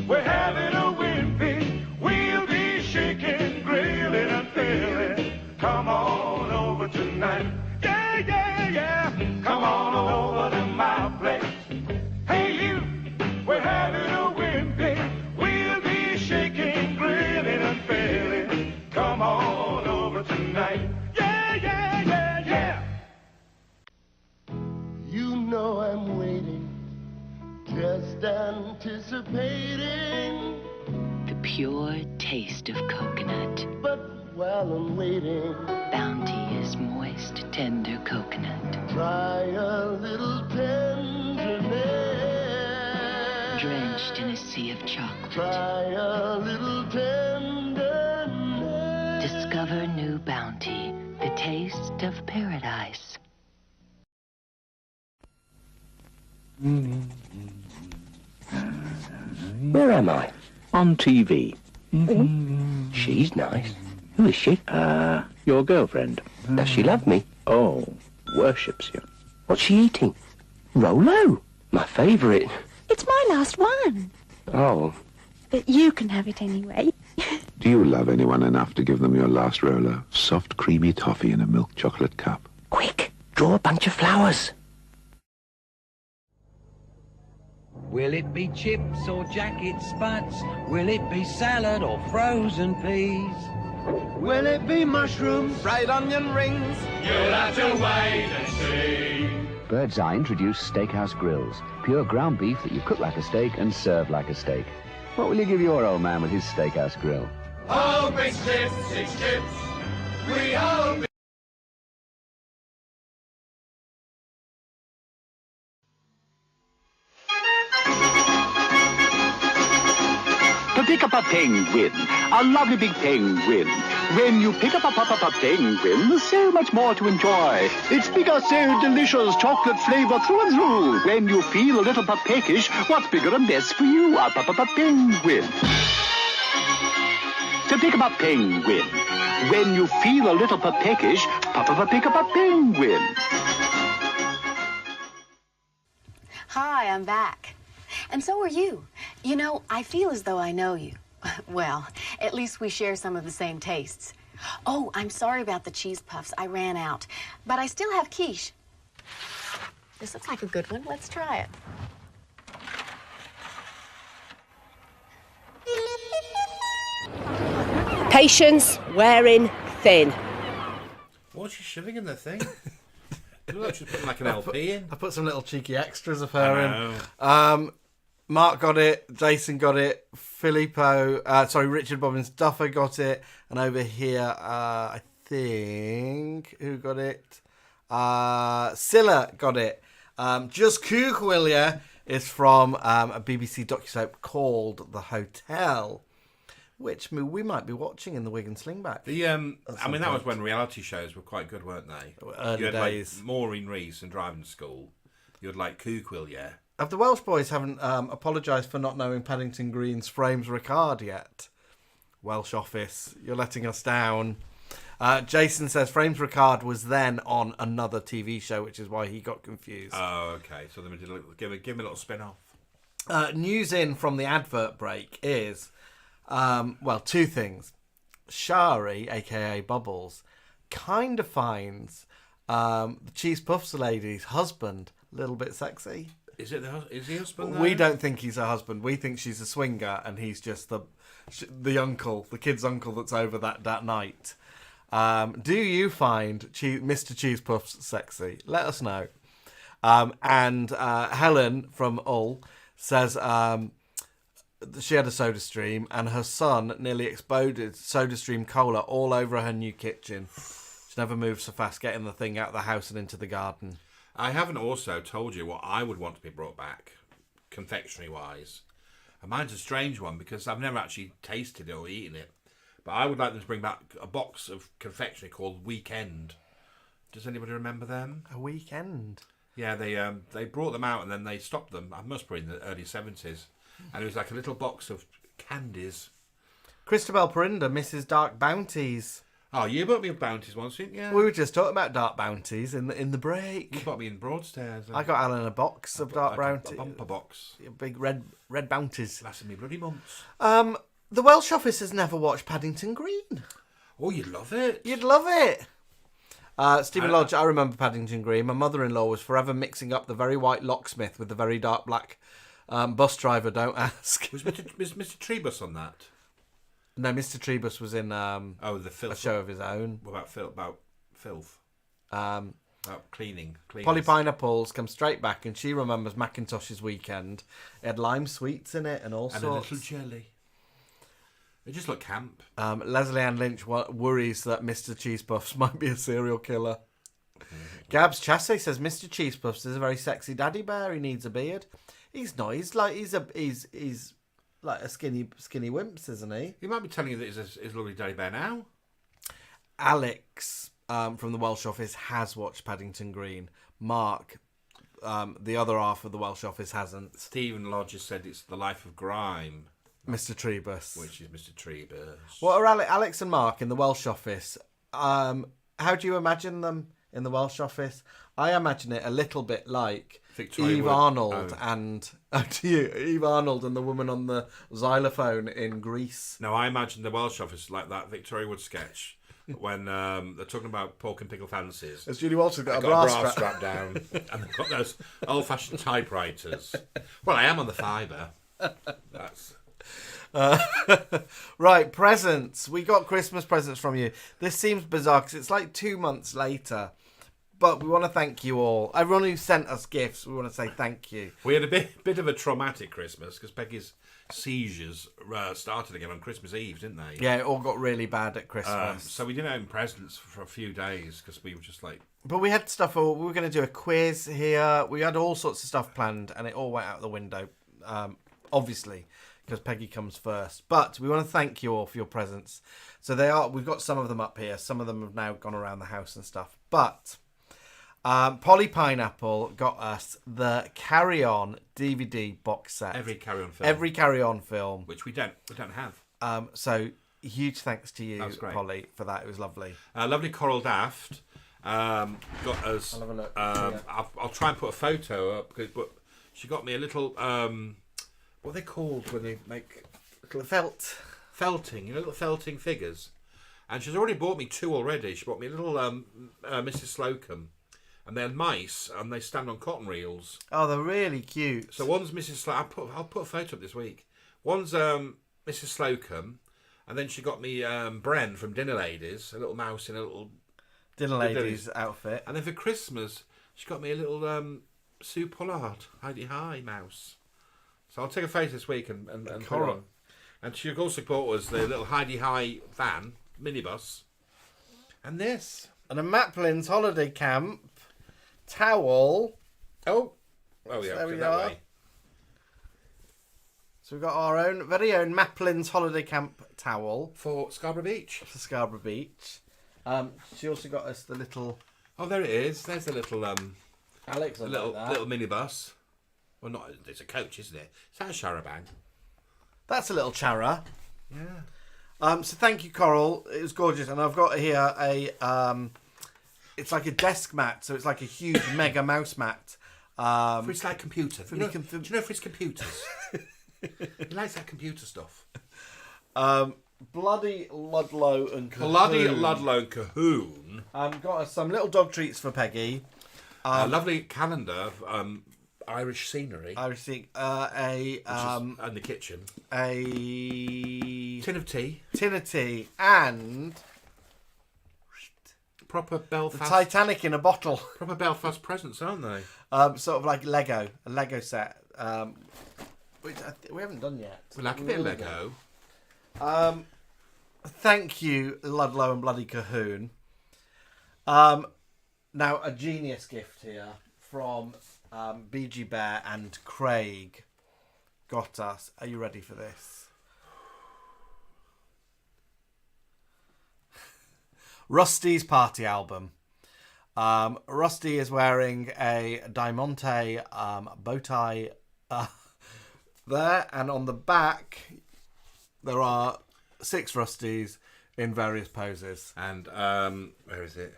we're having a wimpy. We'll be shaking, grilling and feeling. Come on over tonight. Yeah, yeah, yeah. Come on over to my place. Hey you, we're having a wimpy. We'll be shaking, grilling and feeling. Come on over tonight. Yeah, yeah, yeah, yeah. You know I'm waiting, just anticipating the pure taste of coconut. But while I'm waiting, Bounty is moist, tender coconut. Try a little tenderness, drenched in a sea of chocolate. Try a little tenderness. Discover new Bounty, the taste of paradise. Where am I? On TV. She's nice. Who is she? Your girlfriend. Does she love me? Oh, worships you. What's she eating? Rolo. My favourite. It's my last one. Oh. But you can have it anyway. Do you love anyone enough to give them your last Rolo? Soft, creamy toffee in a milk chocolate cup. Quick, draw a bunch of flowers. Will it be chips or jacket spuds? Will it be salad or frozen peas? Will it be mushroom, fried onion rings? You'll have to wait and see. Bird's Eye introduced steakhouse grills. Pure ground beef that you cook like a steak and serve like a steak. What will you give your old man with his steakhouse grill? Hope it's chips. We hope To pick up a penguin, a lovely big penguin. When you pick up a penguin, there's so much more to enjoy. It's bigger, so delicious, chocolate flavor through and through. When you feel a little peckish, what's bigger and best for you? A penguin. To pick up a penguin. When you feel a little peckish, pick up a penguin. Hi, I'm back. And so are you. You know, I feel as though I know you. Well, at least we share some of the same tastes. Oh, I'm sorry about the cheese puffs. I ran out. But I still have quiche. This looks like a good one. Let's try it. Patience wearing thin. What's she shoving in the thing? It looks like she's putting like an LP in. I put some little cheeky extras of her in. Mark got it, Jason got it, Richard Bobbins Duffer got it, and over here, I think, who got it? Cilla got it. Just Cook Will Ya is from a BBC docusoap called The Hotel, which we might be watching in the Wig and Slingback. That was when reality shows were quite good, weren't they? Early you had days. Like Maureen Rees in Driving School. You had like Cook Will Ya. The Welsh boys haven't apologised for not knowing Paddington Green's Frames Ricard yet. Welsh office, you're letting us down. Jason says Frames Ricard was then on another TV show, which is why he got confused. Oh, okay. So then give him a little spin-off. News in from the advert break is, two things. Sherrie, a.k.a. Bubbles, kind of finds the Cheese Puffs lady's husband a little bit sexy. Is he husband there? We don't think he's her husband. We think she's a swinger and he's just the uncle, the kid's uncle that's over that night. Do you find Mr. Cheese Puffs sexy? Let us know. And Helen from Hull says she had a soda stream and her son nearly exploded soda stream cola all over her new kitchen. She never moved so fast getting the thing out of the house and into the garden. I haven't also told you what I would want to be brought back, confectionery-wise. And mine's a strange one because I've never actually tasted it or eaten it. But I would like them to bring back a box of confectionery called Weekend. Does anybody remember them? A Weekend? Yeah, they brought them out and then they stopped them. I must be in the early 70s. And it was like a little box of candies. Christabel Perinda, Mrs. Dark Bounties. Oh, you bought me bounties once, didn't you? We were just talking about dark bounties in the break. You bought me in Broadstairs. I got Alan a box of dark bounties. A bumper box. Big red bounties. Lasted me bloody months. The Welsh office has never watched Paddington Green. Oh, you'd love it. You'd love it. Stephen Lodge, I remember Paddington Green. My mother-in-law was forever mixing up the very white locksmith with the very dark black bus driver, don't ask. Was Mr. Trebus on that? No, Mr. Trebus was in the filth. a show of his own. What about filth? About cleaning. Polly Pineapples comes straight back and she remembers Macintosh's Weekend. It had lime sweets in it and all sorts. And a little jelly. It just looked camp. Leslie Ann Lynch worries that Mr. Cheese Puffs might be a serial killer. Gabs Chassé says Mr. Cheese Puffs is a very sexy daddy bear. He needs a beard. He's not. He's like a skinny wimps, isn't he? He might be telling you that he's a lovely daddy bear now. Alex from the Welsh office has watched Paddington Green. Mark the other half of the Welsh office hasn't. Stephen Lodge has said it's the life of grime. Mr. Trebus. Which is Mr. Trebus. What are Alex and Mark in the Welsh office? How do you imagine them in the Welsh office? I imagine it a little bit like Victoria Eve Wood. Arnold and Eve Arnold and the woman on the xylophone in Greece. No, I imagine the Welsh office like that Victoria Wood sketch when they're talking about pork and pickle fancies. Has Julie Walters got a They've bra strap down, and they've got those old-fashioned typewriters. Well, I am on the fibre. That's. Right, presents. We got Christmas presents from you. This seems bizarre because it's like 2 months later. But we want to thank you all. Everyone who sent us gifts, we want to say thank you. We had a bit of a traumatic Christmas because Peggy's seizures started again on Christmas Eve, didn't they? Yeah, it all got really bad at Christmas. So we didn't open presents for a few days because we were just like... But we had stuff, we were going to do a quiz here. We had all sorts of stuff planned and it all went out the window, obviously, because Peggy comes first. But we want to thank you all for your presents. So we've got some of them up here. Some of them have now gone around the house and stuff. But... Polly Pineapple got us the Carry On DVD box set. Every Carry On film. Every Carry On film. Which we don't have. So huge thanks to you, That's great. Polly, for that. It was lovely. Lovely Coral Daft got us... I'll have a look. I'll try and put a photo up, but she got me a little... what are they called when they make... Little felting, little felting figures. And she's already bought me 2 already. She bought me a little Mrs. Slocum. And they're mice, and they stand on cotton reels. Oh, they're really cute. So one's Mrs. Slocum. I'll put a photo up this week. One's Mrs. Slocum, and then she got me Bren from Dinner Ladies, a little mouse in a little Dinner Ladies outfit. And then for Christmas, she got me a little Sue Pollard, Heidi High mouse. So I'll take a photo this week and put it on. And she also bought us the little Heidi High van, minibus, and this. And a Maplin's holiday camp towel. Oh yeah, there we that are. way. So we've got our very own Maplin's holiday camp towel for Scarborough Beach. She also got us the little. Oh, there it is. There's the little Alex, little minibus. Well, not. It's a coach, isn't it? Is that a charabanc? That's a little chara. Yeah. So thank you, Coral. It was gorgeous, and I've got here a. It's like a desk mat, so it's like a huge mega mouse mat. For it's like computer. Do you know for it's computers? He likes that computer stuff. Bloody Ludlow and Cahoon. Bloody Ludlow and Cahoon. Got us some little dog treats for Peggy. A lovely calendar of Irish scenery. In the kitchen. A tin of tea. And proper Belfast. The Titanic in a bottle. Proper Belfast presents, aren't they? Sort of like a Lego set, which we haven't done yet. We like a bit of Lego. Thank you, Ludlow and Bloody Cahoon. Now a genius gift here from BG Bear and Craig got us. Are you ready for this? Rusty's party album. Rusty is wearing a Diamante bow tie there, and on the back there are 6 Rustys in various poses. And where is it?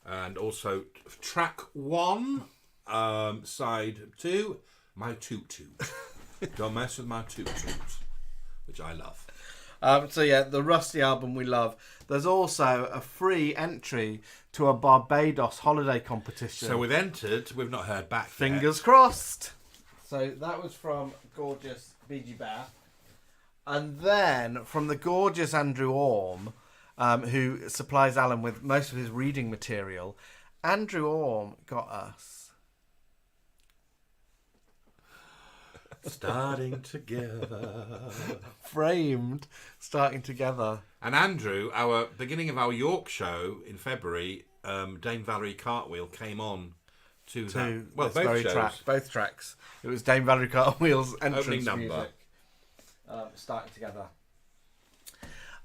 And also track 1, side 2, my toot toot. Don't mess with my toot toot, which I love. So yeah, the Rusty album we love. There's also a free entry to a Barbados holiday competition. So we've entered. We've not heard back. Fingers crossed. So that was from gorgeous BG Bear, and then from the gorgeous Andrew Orme, who supplies Alan with most of his reading material. Andrew Orme got us. Starting Together. Framed, Starting Together. And Andrew, our beginning of our York show in February, Dame Valerie Cartwheel came on to that. Well, both shows. Both tracks. It was Dame Valerie Cartwheel's entrance opening number. music. Starting Together.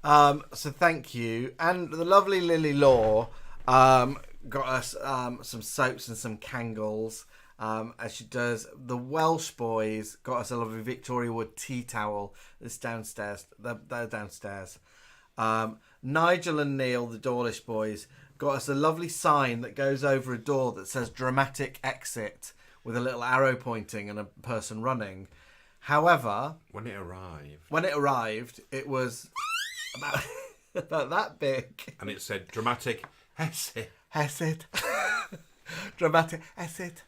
So thank you. And the lovely Lily Law got us some soaps and some Kangles. as she does. The Welsh boys got us a lovely Victoria Wood tea towel that's downstairs. They're downstairs. Nigel and Neil, the Dawlish boys, got us a lovely sign that goes over a door that says dramatic exit with a little arrow pointing and a person running. However, when it arrived, it was about that big. And it said dramatic exit. Dramatic exit.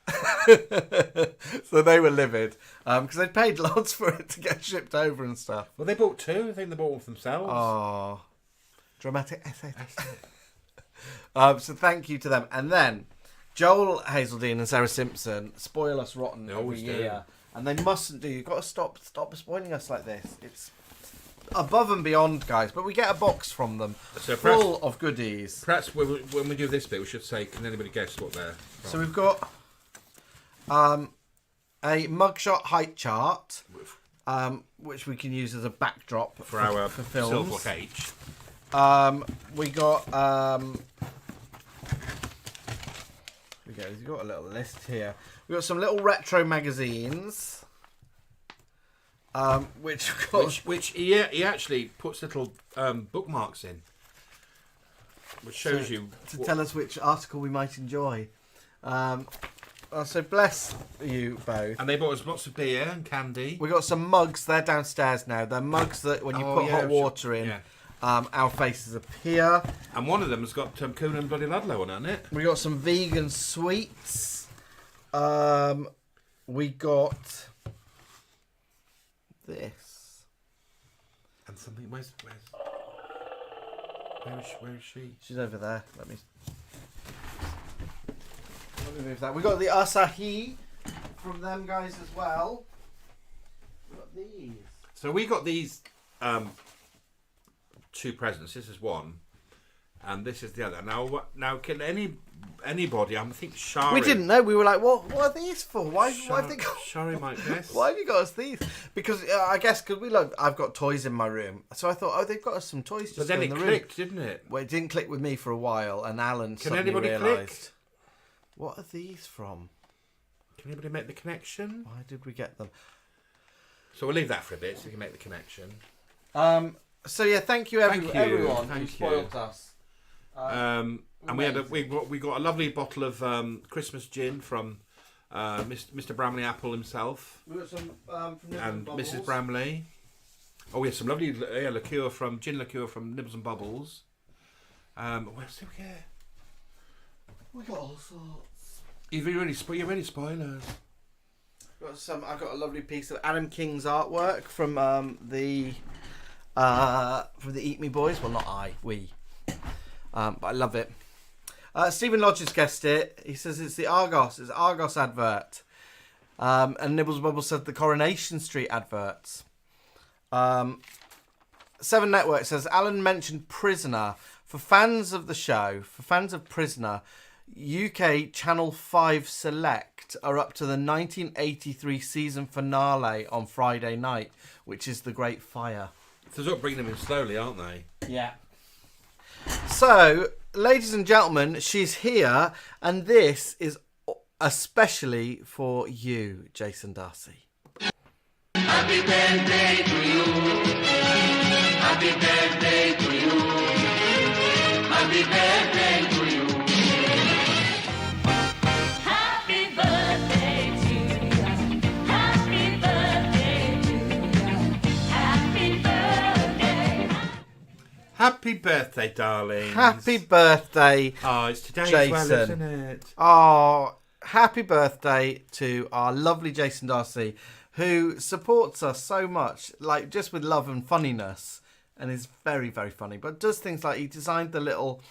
So they were livid because they'd paid lots for it to get shipped over and stuff. Well, they bought two. I think they bought one for themselves. Oh, dramatic exit. So thank you to them. And then Joel Hazeldine and Sarah Simpson spoil us rotten every year. And they mustn't do. You've got to stop spoiling us like this. It's above and beyond, guys. But we get a box from them full of goodies. Perhaps when we do this bit, we should say, can anybody guess what they're from? So we've got a mugshot height chart, which we can use as a backdrop for our films. Silver Cage. We got we've got a little list here. We've got some little retro magazines, which he actually puts little bookmarks in, which shows you tell us which article we might enjoy. So bless you both. And they bought us lots of beer and candy. We got some mugs. They're downstairs now. They're mugs that when you put hot water in. Yeah. Our faces appear. And one of them has got Coon and Bloody Ludlow on it. We got some vegan sweets. We got this. And something. Where is she? She's over there. Let me move that. We got the Asahi from them guys as well. We got these. So we got these. Two presents. This is one, and this is the other. Now, can anybody? I think Sherrie. We didn't know. We were like, what are these for? Why have they got? Sherrie might guess. Why have you got us these? Because I guess because I've got toys in my room, so I thought, they've got us some toys. Just but then in it the clicked, room. didn't it? Well, it didn't click with me for a while, and Alan suddenly anybody realised. click? What are these from? Can anybody make the connection? Why did we get them? So we'll leave that for a bit so you can make the connection. So yeah, thank you everyone who spoiled us. And we got a lovely bottle of Christmas gin from Mr. Bramley Apple himself. We got some from Nibbles and Bubbles. Mrs. Bramley. Oh, we have some lovely gin liqueur from Nibbles and Bubbles. What else did we get? We got all sorts. You're really spoilers. I got a lovely piece of Adam King's artwork from the Eat Me Boys. Well, not we. But I love it. Stephen Lodge has guessed it. He says it's the Argos. It's Argos advert. And Nibbles Bubbles said the Coronation Street adverts. Seven Network says Alan mentioned Prisoner. For fans of the show, for fans of Prisoner, UK Channel 5 Select are up to the 1983 season finale on Friday night, which is The Great Fire. They're sort of bringing them in slowly, aren't they? Yeah. So, ladies and gentlemen, she's here, and this is especially for you, Jason Darcy. Happy birthday to you. Happy birthday to you. Happy birthday to you. Happy birthday to you. Happy birthday to you. Happy birthday. Happy birthday, darling. Happy birthday, Oh, it's today Jason. as well, isn't it? Oh, happy birthday to our lovely Jason Darcy, who supports us so much, like just with love and funniness, and is very, very funny. But does things like he designed the little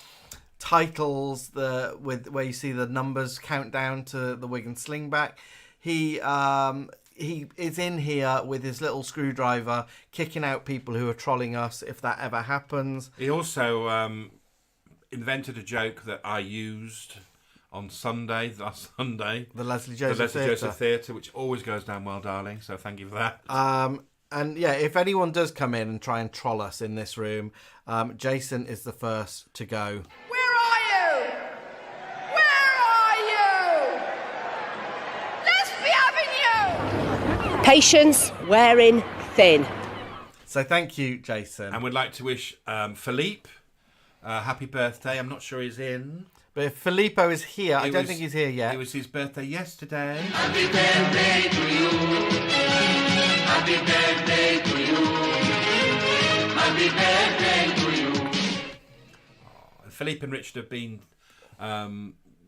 titles, where you see the numbers count down to the Wig and Slingback. He is in here with his little screwdriver, kicking out people who are trolling us, if that ever happens. He also invented a joke that I used on last Sunday. The Leslie Joseph Theatre, which always goes down well, darling. So thank you for that. And yeah, if anyone does come in and try and troll us in this room, Jason is the first to go. Where are you? Where are you? Patience wearing thin. So thank you, Jason. And we'd like to wish Philippe happy birthday. I'm not sure he's in. But if Filippo is here, I don't think he's here yet. It was his birthday yesterday. Happy birthday to you. Happy birthday to you. Happy birthday to you. And Philippe and Richard have been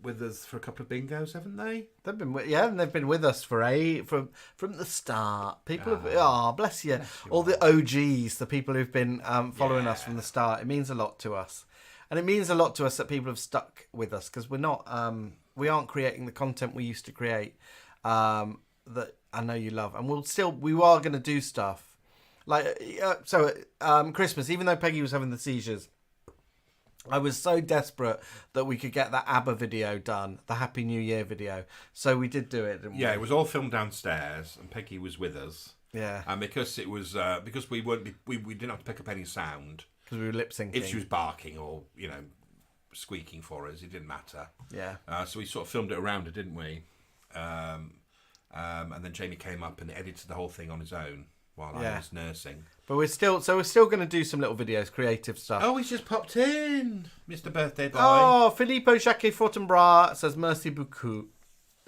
with us for a couple of bingos, haven't they? They've been, and they've been with us from the start. People have, bless you, all the OGs, the people who've been following us from the start. It means a lot to us, and it means a lot to us that people have stuck with us because we aren't creating the content we used to create that I know you love, and we are going to do stuff like Christmas. Even though Peggy was having the seizures, I was so desperate that we could get that ABBA video done, the Happy New Year video. So we did do it, didn't we? Yeah, it was all filmed downstairs, and Peggy was with us. Yeah, and because it was because we didn't have to pick up any sound because we were lip syncing. If she was barking or squeaking for us, it didn't matter. Yeah. So we sort of filmed it around her, didn't we? And then Jamie came up and edited the whole thing on his own while I was nursing. But we're still going to do some little videos, creative stuff. Oh, he's just popped in, Mr. Birthday Boy. Oh, Filippo Jacques Fortinbras says merci beaucoup.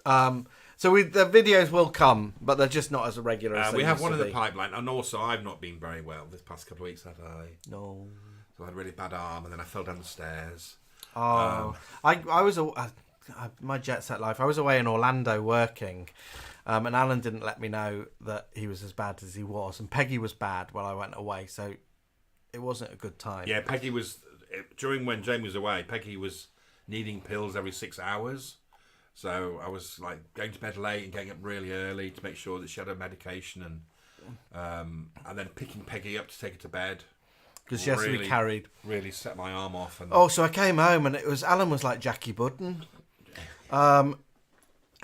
So the videos will come, but they're just not as regular as they we have used one to in the be. pipeline, and also I've not been very well this past couple of weeks, have I? No. So I had a really bad arm, and then I fell down the stairs. Oh, I was my jet set life. I was away in Orlando working. And Alan didn't let me know that he was as bad as he was. And Peggy was bad while I went away. So it wasn't a good time. Yeah, Peggy was... During when Jamie was away, Peggy was needing pills every 6 hours. So I was like going to bed late and getting up really early to make sure that she had her medication. And then picking Peggy up to take her to bed. Because she has to be carried. Really set my arm off. And... Oh, so I came home and Alan was like Jackie Budden.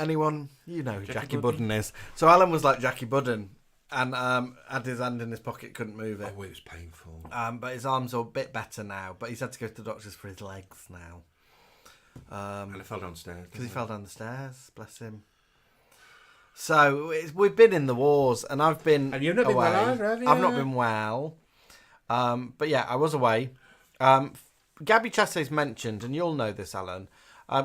Anyone, you know who Jackie Budden is. So Alan was like Jackie Budden and had his hand in his pocket, couldn't move it. Oh, it was painful. But his arms are a bit better now. But he's had to go to the doctors for his legs now. And I fell downstairs. Because he fell down the stairs, bless him. So we've been in the wars and I've been And you've not away. been well either, have you? I've not been well. But yeah, I was away. Gabby Chassey's mentioned, and you'll know this, Alan.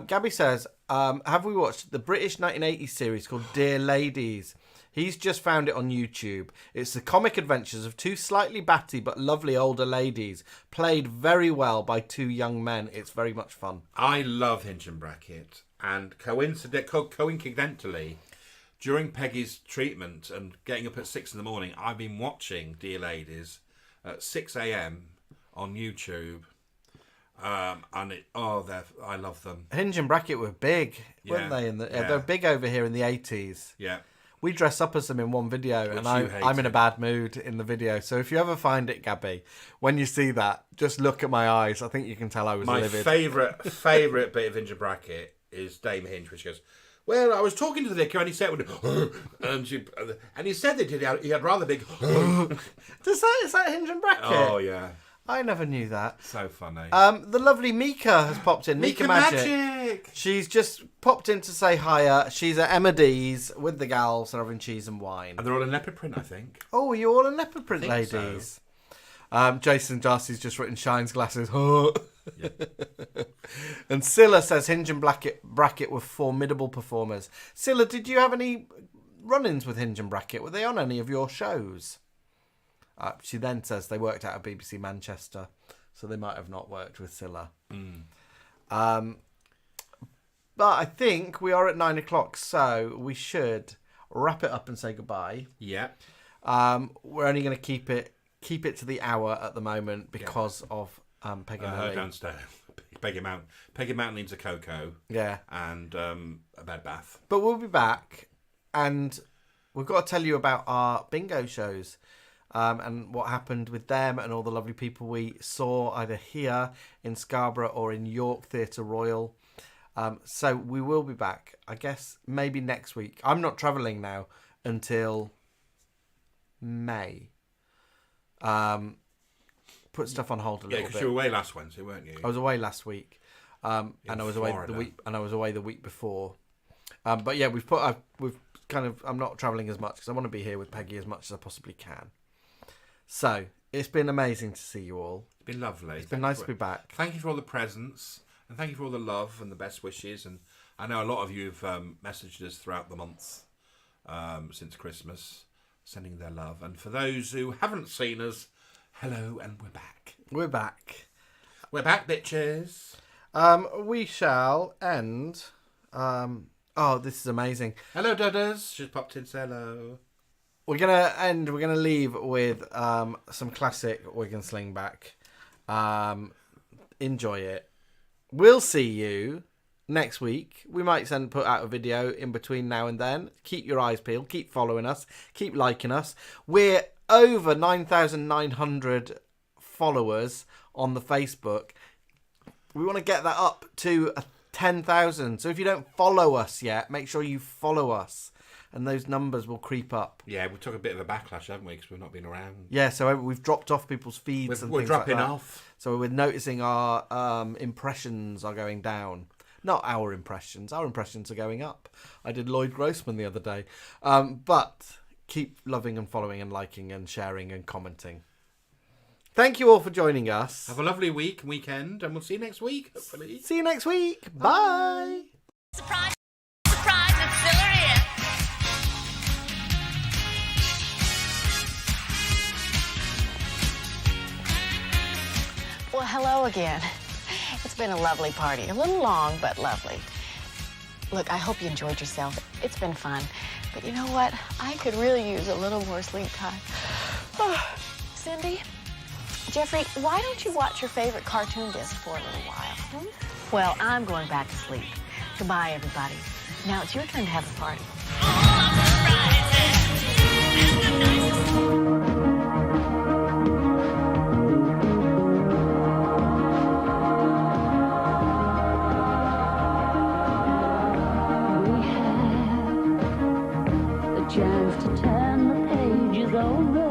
Gabby says, have we watched the British 1980s series called Dear Ladies? He's just found it on YouTube. It's the comic adventures of two slightly batty but lovely older ladies, played very well by two young men. It's very much fun. I love Hinge and Bracket, and coincidentally, during Peggy's treatment and getting up at 6 a.m, I've been watching Dear Ladies at 6 a.m. on YouTube. I love them. Hinge and Bracket were big, weren't they? They're big over here in the 80s. Yeah. We dress up as them in one video, Which and you I'm in a bad mood in the video. So if you ever find it, Gabby, when you see that, just look at my eyes. I think you can tell I was livid. My favourite bit of Hinge and Bracket is Dame Hinge, which goes, well, I was talking to the vicar and he said, and he said that he had rather big. Is that Hinge and Bracket? Oh, yeah. I never knew that. So funny. The lovely Mika has popped in. Mika Magic. She's just popped in to say hiya. She's at Emma D's with the gals. They're having cheese and wine. And they're all in leopard print, I think. Oh, are you all in leopard print, ladies? So. Jason Darcy's just written Shine's glasses. Yeah. And Cilla says Hinge and Bracket were formidable performers. Cilla, did you have any run-ins with Hinge and Bracket? Were they on any of your shows? She then says they worked out of BBC Manchester, so they might have not worked with Cilla. But I think we are at 9 o'clock, so we should wrap it up and say goodbye. Yeah. We're only going to keep it to the hour at the moment because of Peggy her downstairs. Peggy Mountain needs a cocoa. Yeah. And a bed bath. But we'll be back, and we've got to tell you about our bingo shows. And what happened with them and all the lovely people we saw either here in Scarborough or in York Theatre Royal. So we will be back, I guess, maybe next week. I'm not travelling now until May. Put stuff on hold a little bit. Yeah, because you were away last Wednesday, weren't you? I was away last week, and I was away the week before. But yeah, we've I'm not travelling as much because I want to be here with Peggy as much as I possibly can. So it's been amazing to see you all. It's been lovely. It's been nice to be back. Thank you for all the presents, and thank you for all the love and the best wishes. And I know a lot of you have messaged us throughout the months since Christmas, sending their love. And for those who haven't seen us, hello, and we're back. We're back. We're back, bitches. We shall end. Oh, this is amazing. Hello, Dudders. Just popped in, say hello. We're gonna leave with some classic Wig and Slingback. Enjoy it. We'll see you next week. We might put out a video in between now and then. Keep your eyes peeled. Keep following us. Keep liking us. We're over 9,900 followers on the Facebook. We want to get that up to 10,000. So if you don't follow us yet, make sure you follow us. And those numbers will creep up. Yeah, we took a bit of a backlash, haven't we? Because we've not been around. Yeah, so we've dropped off people's feeds We're dropping off. So we're noticing our impressions are going down. Not our impressions. Our impressions are going up. I did Lloyd Grossman the other day. But keep loving and following and liking and sharing and commenting. Thank you all for joining us. Have a lovely weekend, and we'll see you next week, hopefully. See you next week. Bye. Surprise, surprise, it's Cilla here. Well, hello again. It's been a lovely party. A little long, but lovely. Look, I hope you enjoyed yourself. It's been fun. But you know what? I could really use a little more sleep time. Cindy? Jeffrey, why don't you watch your favorite cartoon disc for a little while? Well, I'm going back to sleep. Goodbye, everybody. Now it's your turn to have a party. Chance to turn the pages over.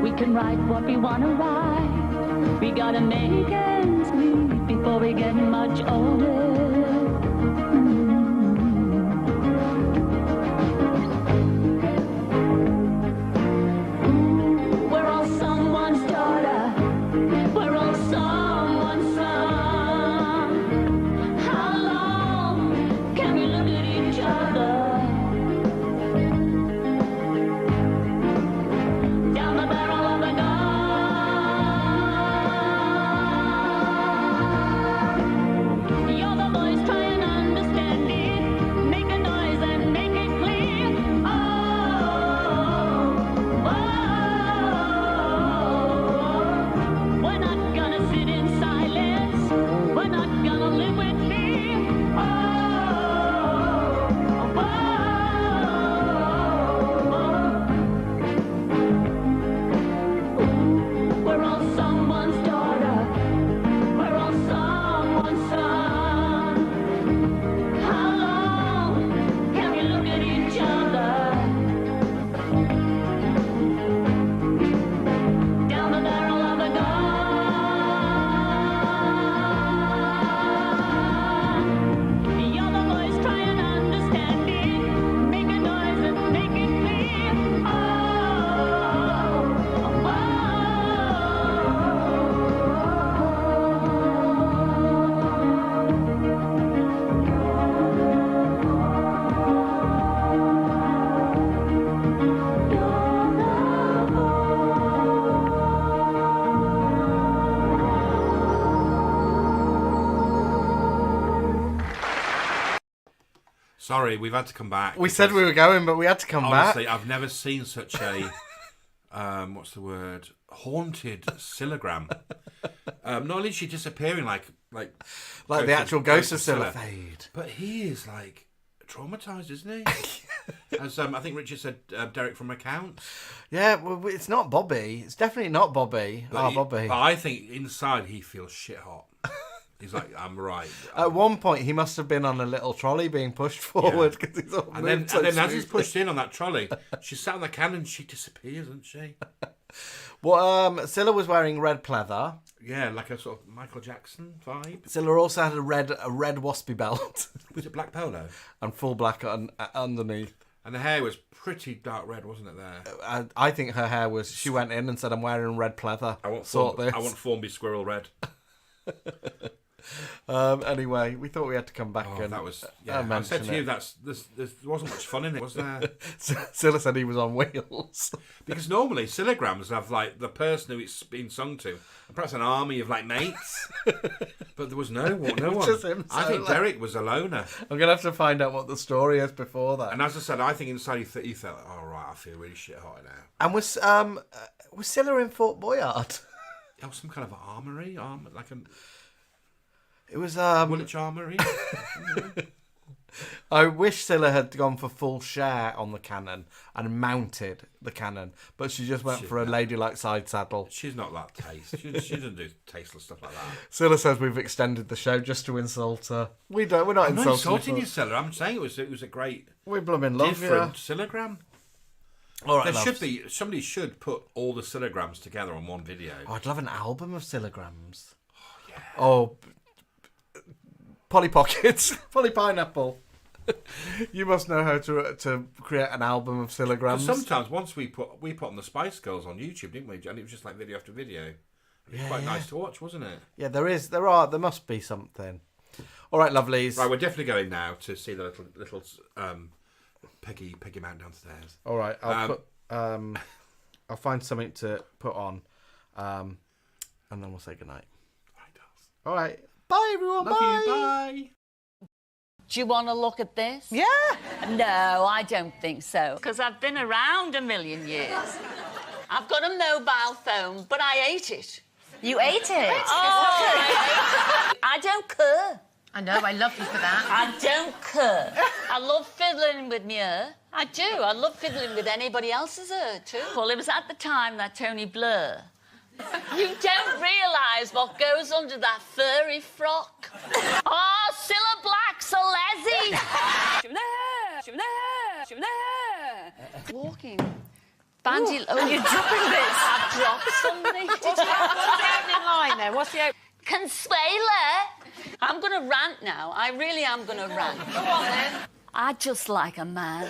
We can write what we want to write. We gotta make ends meet before we get much older. We're all someone's daughter. We're all someone's son. How long can we look at each other? Down the barrel of the gun. You're the voice, try and understand it. Make a noise and make it clear. Oh, we're not gonna sit in silence. We're not gonna live with fear. We're all someone's daughter. We're all someone's son. How long can we look at each other? Down the barrel of a gun. You're the voice, try and understand it. Make a noise and make it clear. Sorry, we've had to come back. We said we were going, but we had to come honestly, back. I've never seen such a, what's the word? Haunted Cillagram. Not only is she disappearing like the actual ghost of Cilla Cilla, Fade. but he is like traumatized, isn't he? As I think Richard said, Derek from Accounts. Yeah, well, it's not Bobby. It's definitely not Bobby. Bobby. But I think inside he feels shit hot. He's like, I'm right. At one point, he must have been on a little trolley being pushed forward because he's all And then moved so as he's smoothly. pushed in on that trolley, she's sat on the can and she disappears, isn't she? Well, Cilla was wearing red pleather. Yeah, like a sort of Michael Jackson vibe. Cilla also had a red waspy belt. Was it black polo? And full black underneath. And the hair was pretty dark red, wasn't it, there? I think her hair was... She went in and said, I'm wearing red pleather. I want Formby Squirrel red. Anyway, we thought we had to come back and that was... Yeah, I said to you, there wasn't much fun in it, was there? Cilla said he was on wheels. Because normally, Cillograms have, like, the person who it's been sung to, and perhaps an army of, like, mates. But there was no one. Just him I think solo. Derek was a loner. I'm going to have to find out what the story is before that. And as I said, I think inside he thought, oh, right, I feel really shit hot now. And was Cilla in Fort Boyard? Oh, some kind of armory? Like a... It was Woolwich Armory. I wish Cilla had gone for full share on the cannon and mounted the cannon, but she just went for a ladylike side saddle. She's not that taste. She doesn't do tasteless stuff like that. Cilla says we've extended the show just to insult her. We're not I'm not insulting you, Cilla. I'm saying it was a great. We blooming love different Cillagram. All right, somebody should put all the Cillograms together on one video. Oh, I'd love an album of Cillograms. Oh yeah. Oh. Polly Pockets, Polly Pineapple. You must know how to create an album of Cillograms. Sometimes once we put on the Spice Girls on YouTube, didn't we? And it was just like video after video. It was quite nice to watch, wasn't it? Yeah, there must be something. All right, lovelies. Right, we're definitely going now to see the little Peggy Mount downstairs. All right, I'll find something to put on, and then we'll say goodnight. All right. Bye, everyone. Love bye. you. Bye. Do you want to look at this? Yeah. No, I don't think so. Because I've been around a million years. I've got a mobile phone, but I ate it. You ate it? Oh, I don't care. I know, I love you for that. I don't care. I love fiddling with my hair. I do. I love fiddling with anybody else's hair, too. Well, it was at the time that Tony Blair... You don't realise what goes under that furry frock. Oh, Cilla Black's a lessie. Walking. Bandy... Oh, you're dropping this. I've dropped something. What's the opening line then? What's the opening? Consuela. I'm going to rant now. I really am going to rant. Go on then. I just like a man.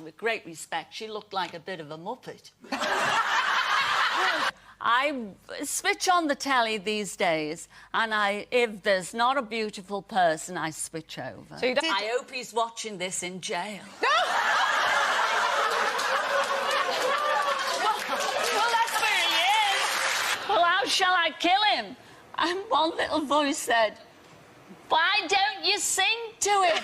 With great respect, she looked like a bit of a muppet. I switch on the telly these days, and if there's not a beautiful person, I switch over. So I hope he's watching this in jail. Well, that's where he is. Well, how shall I kill him? And one little voice said, why don't you sing to him?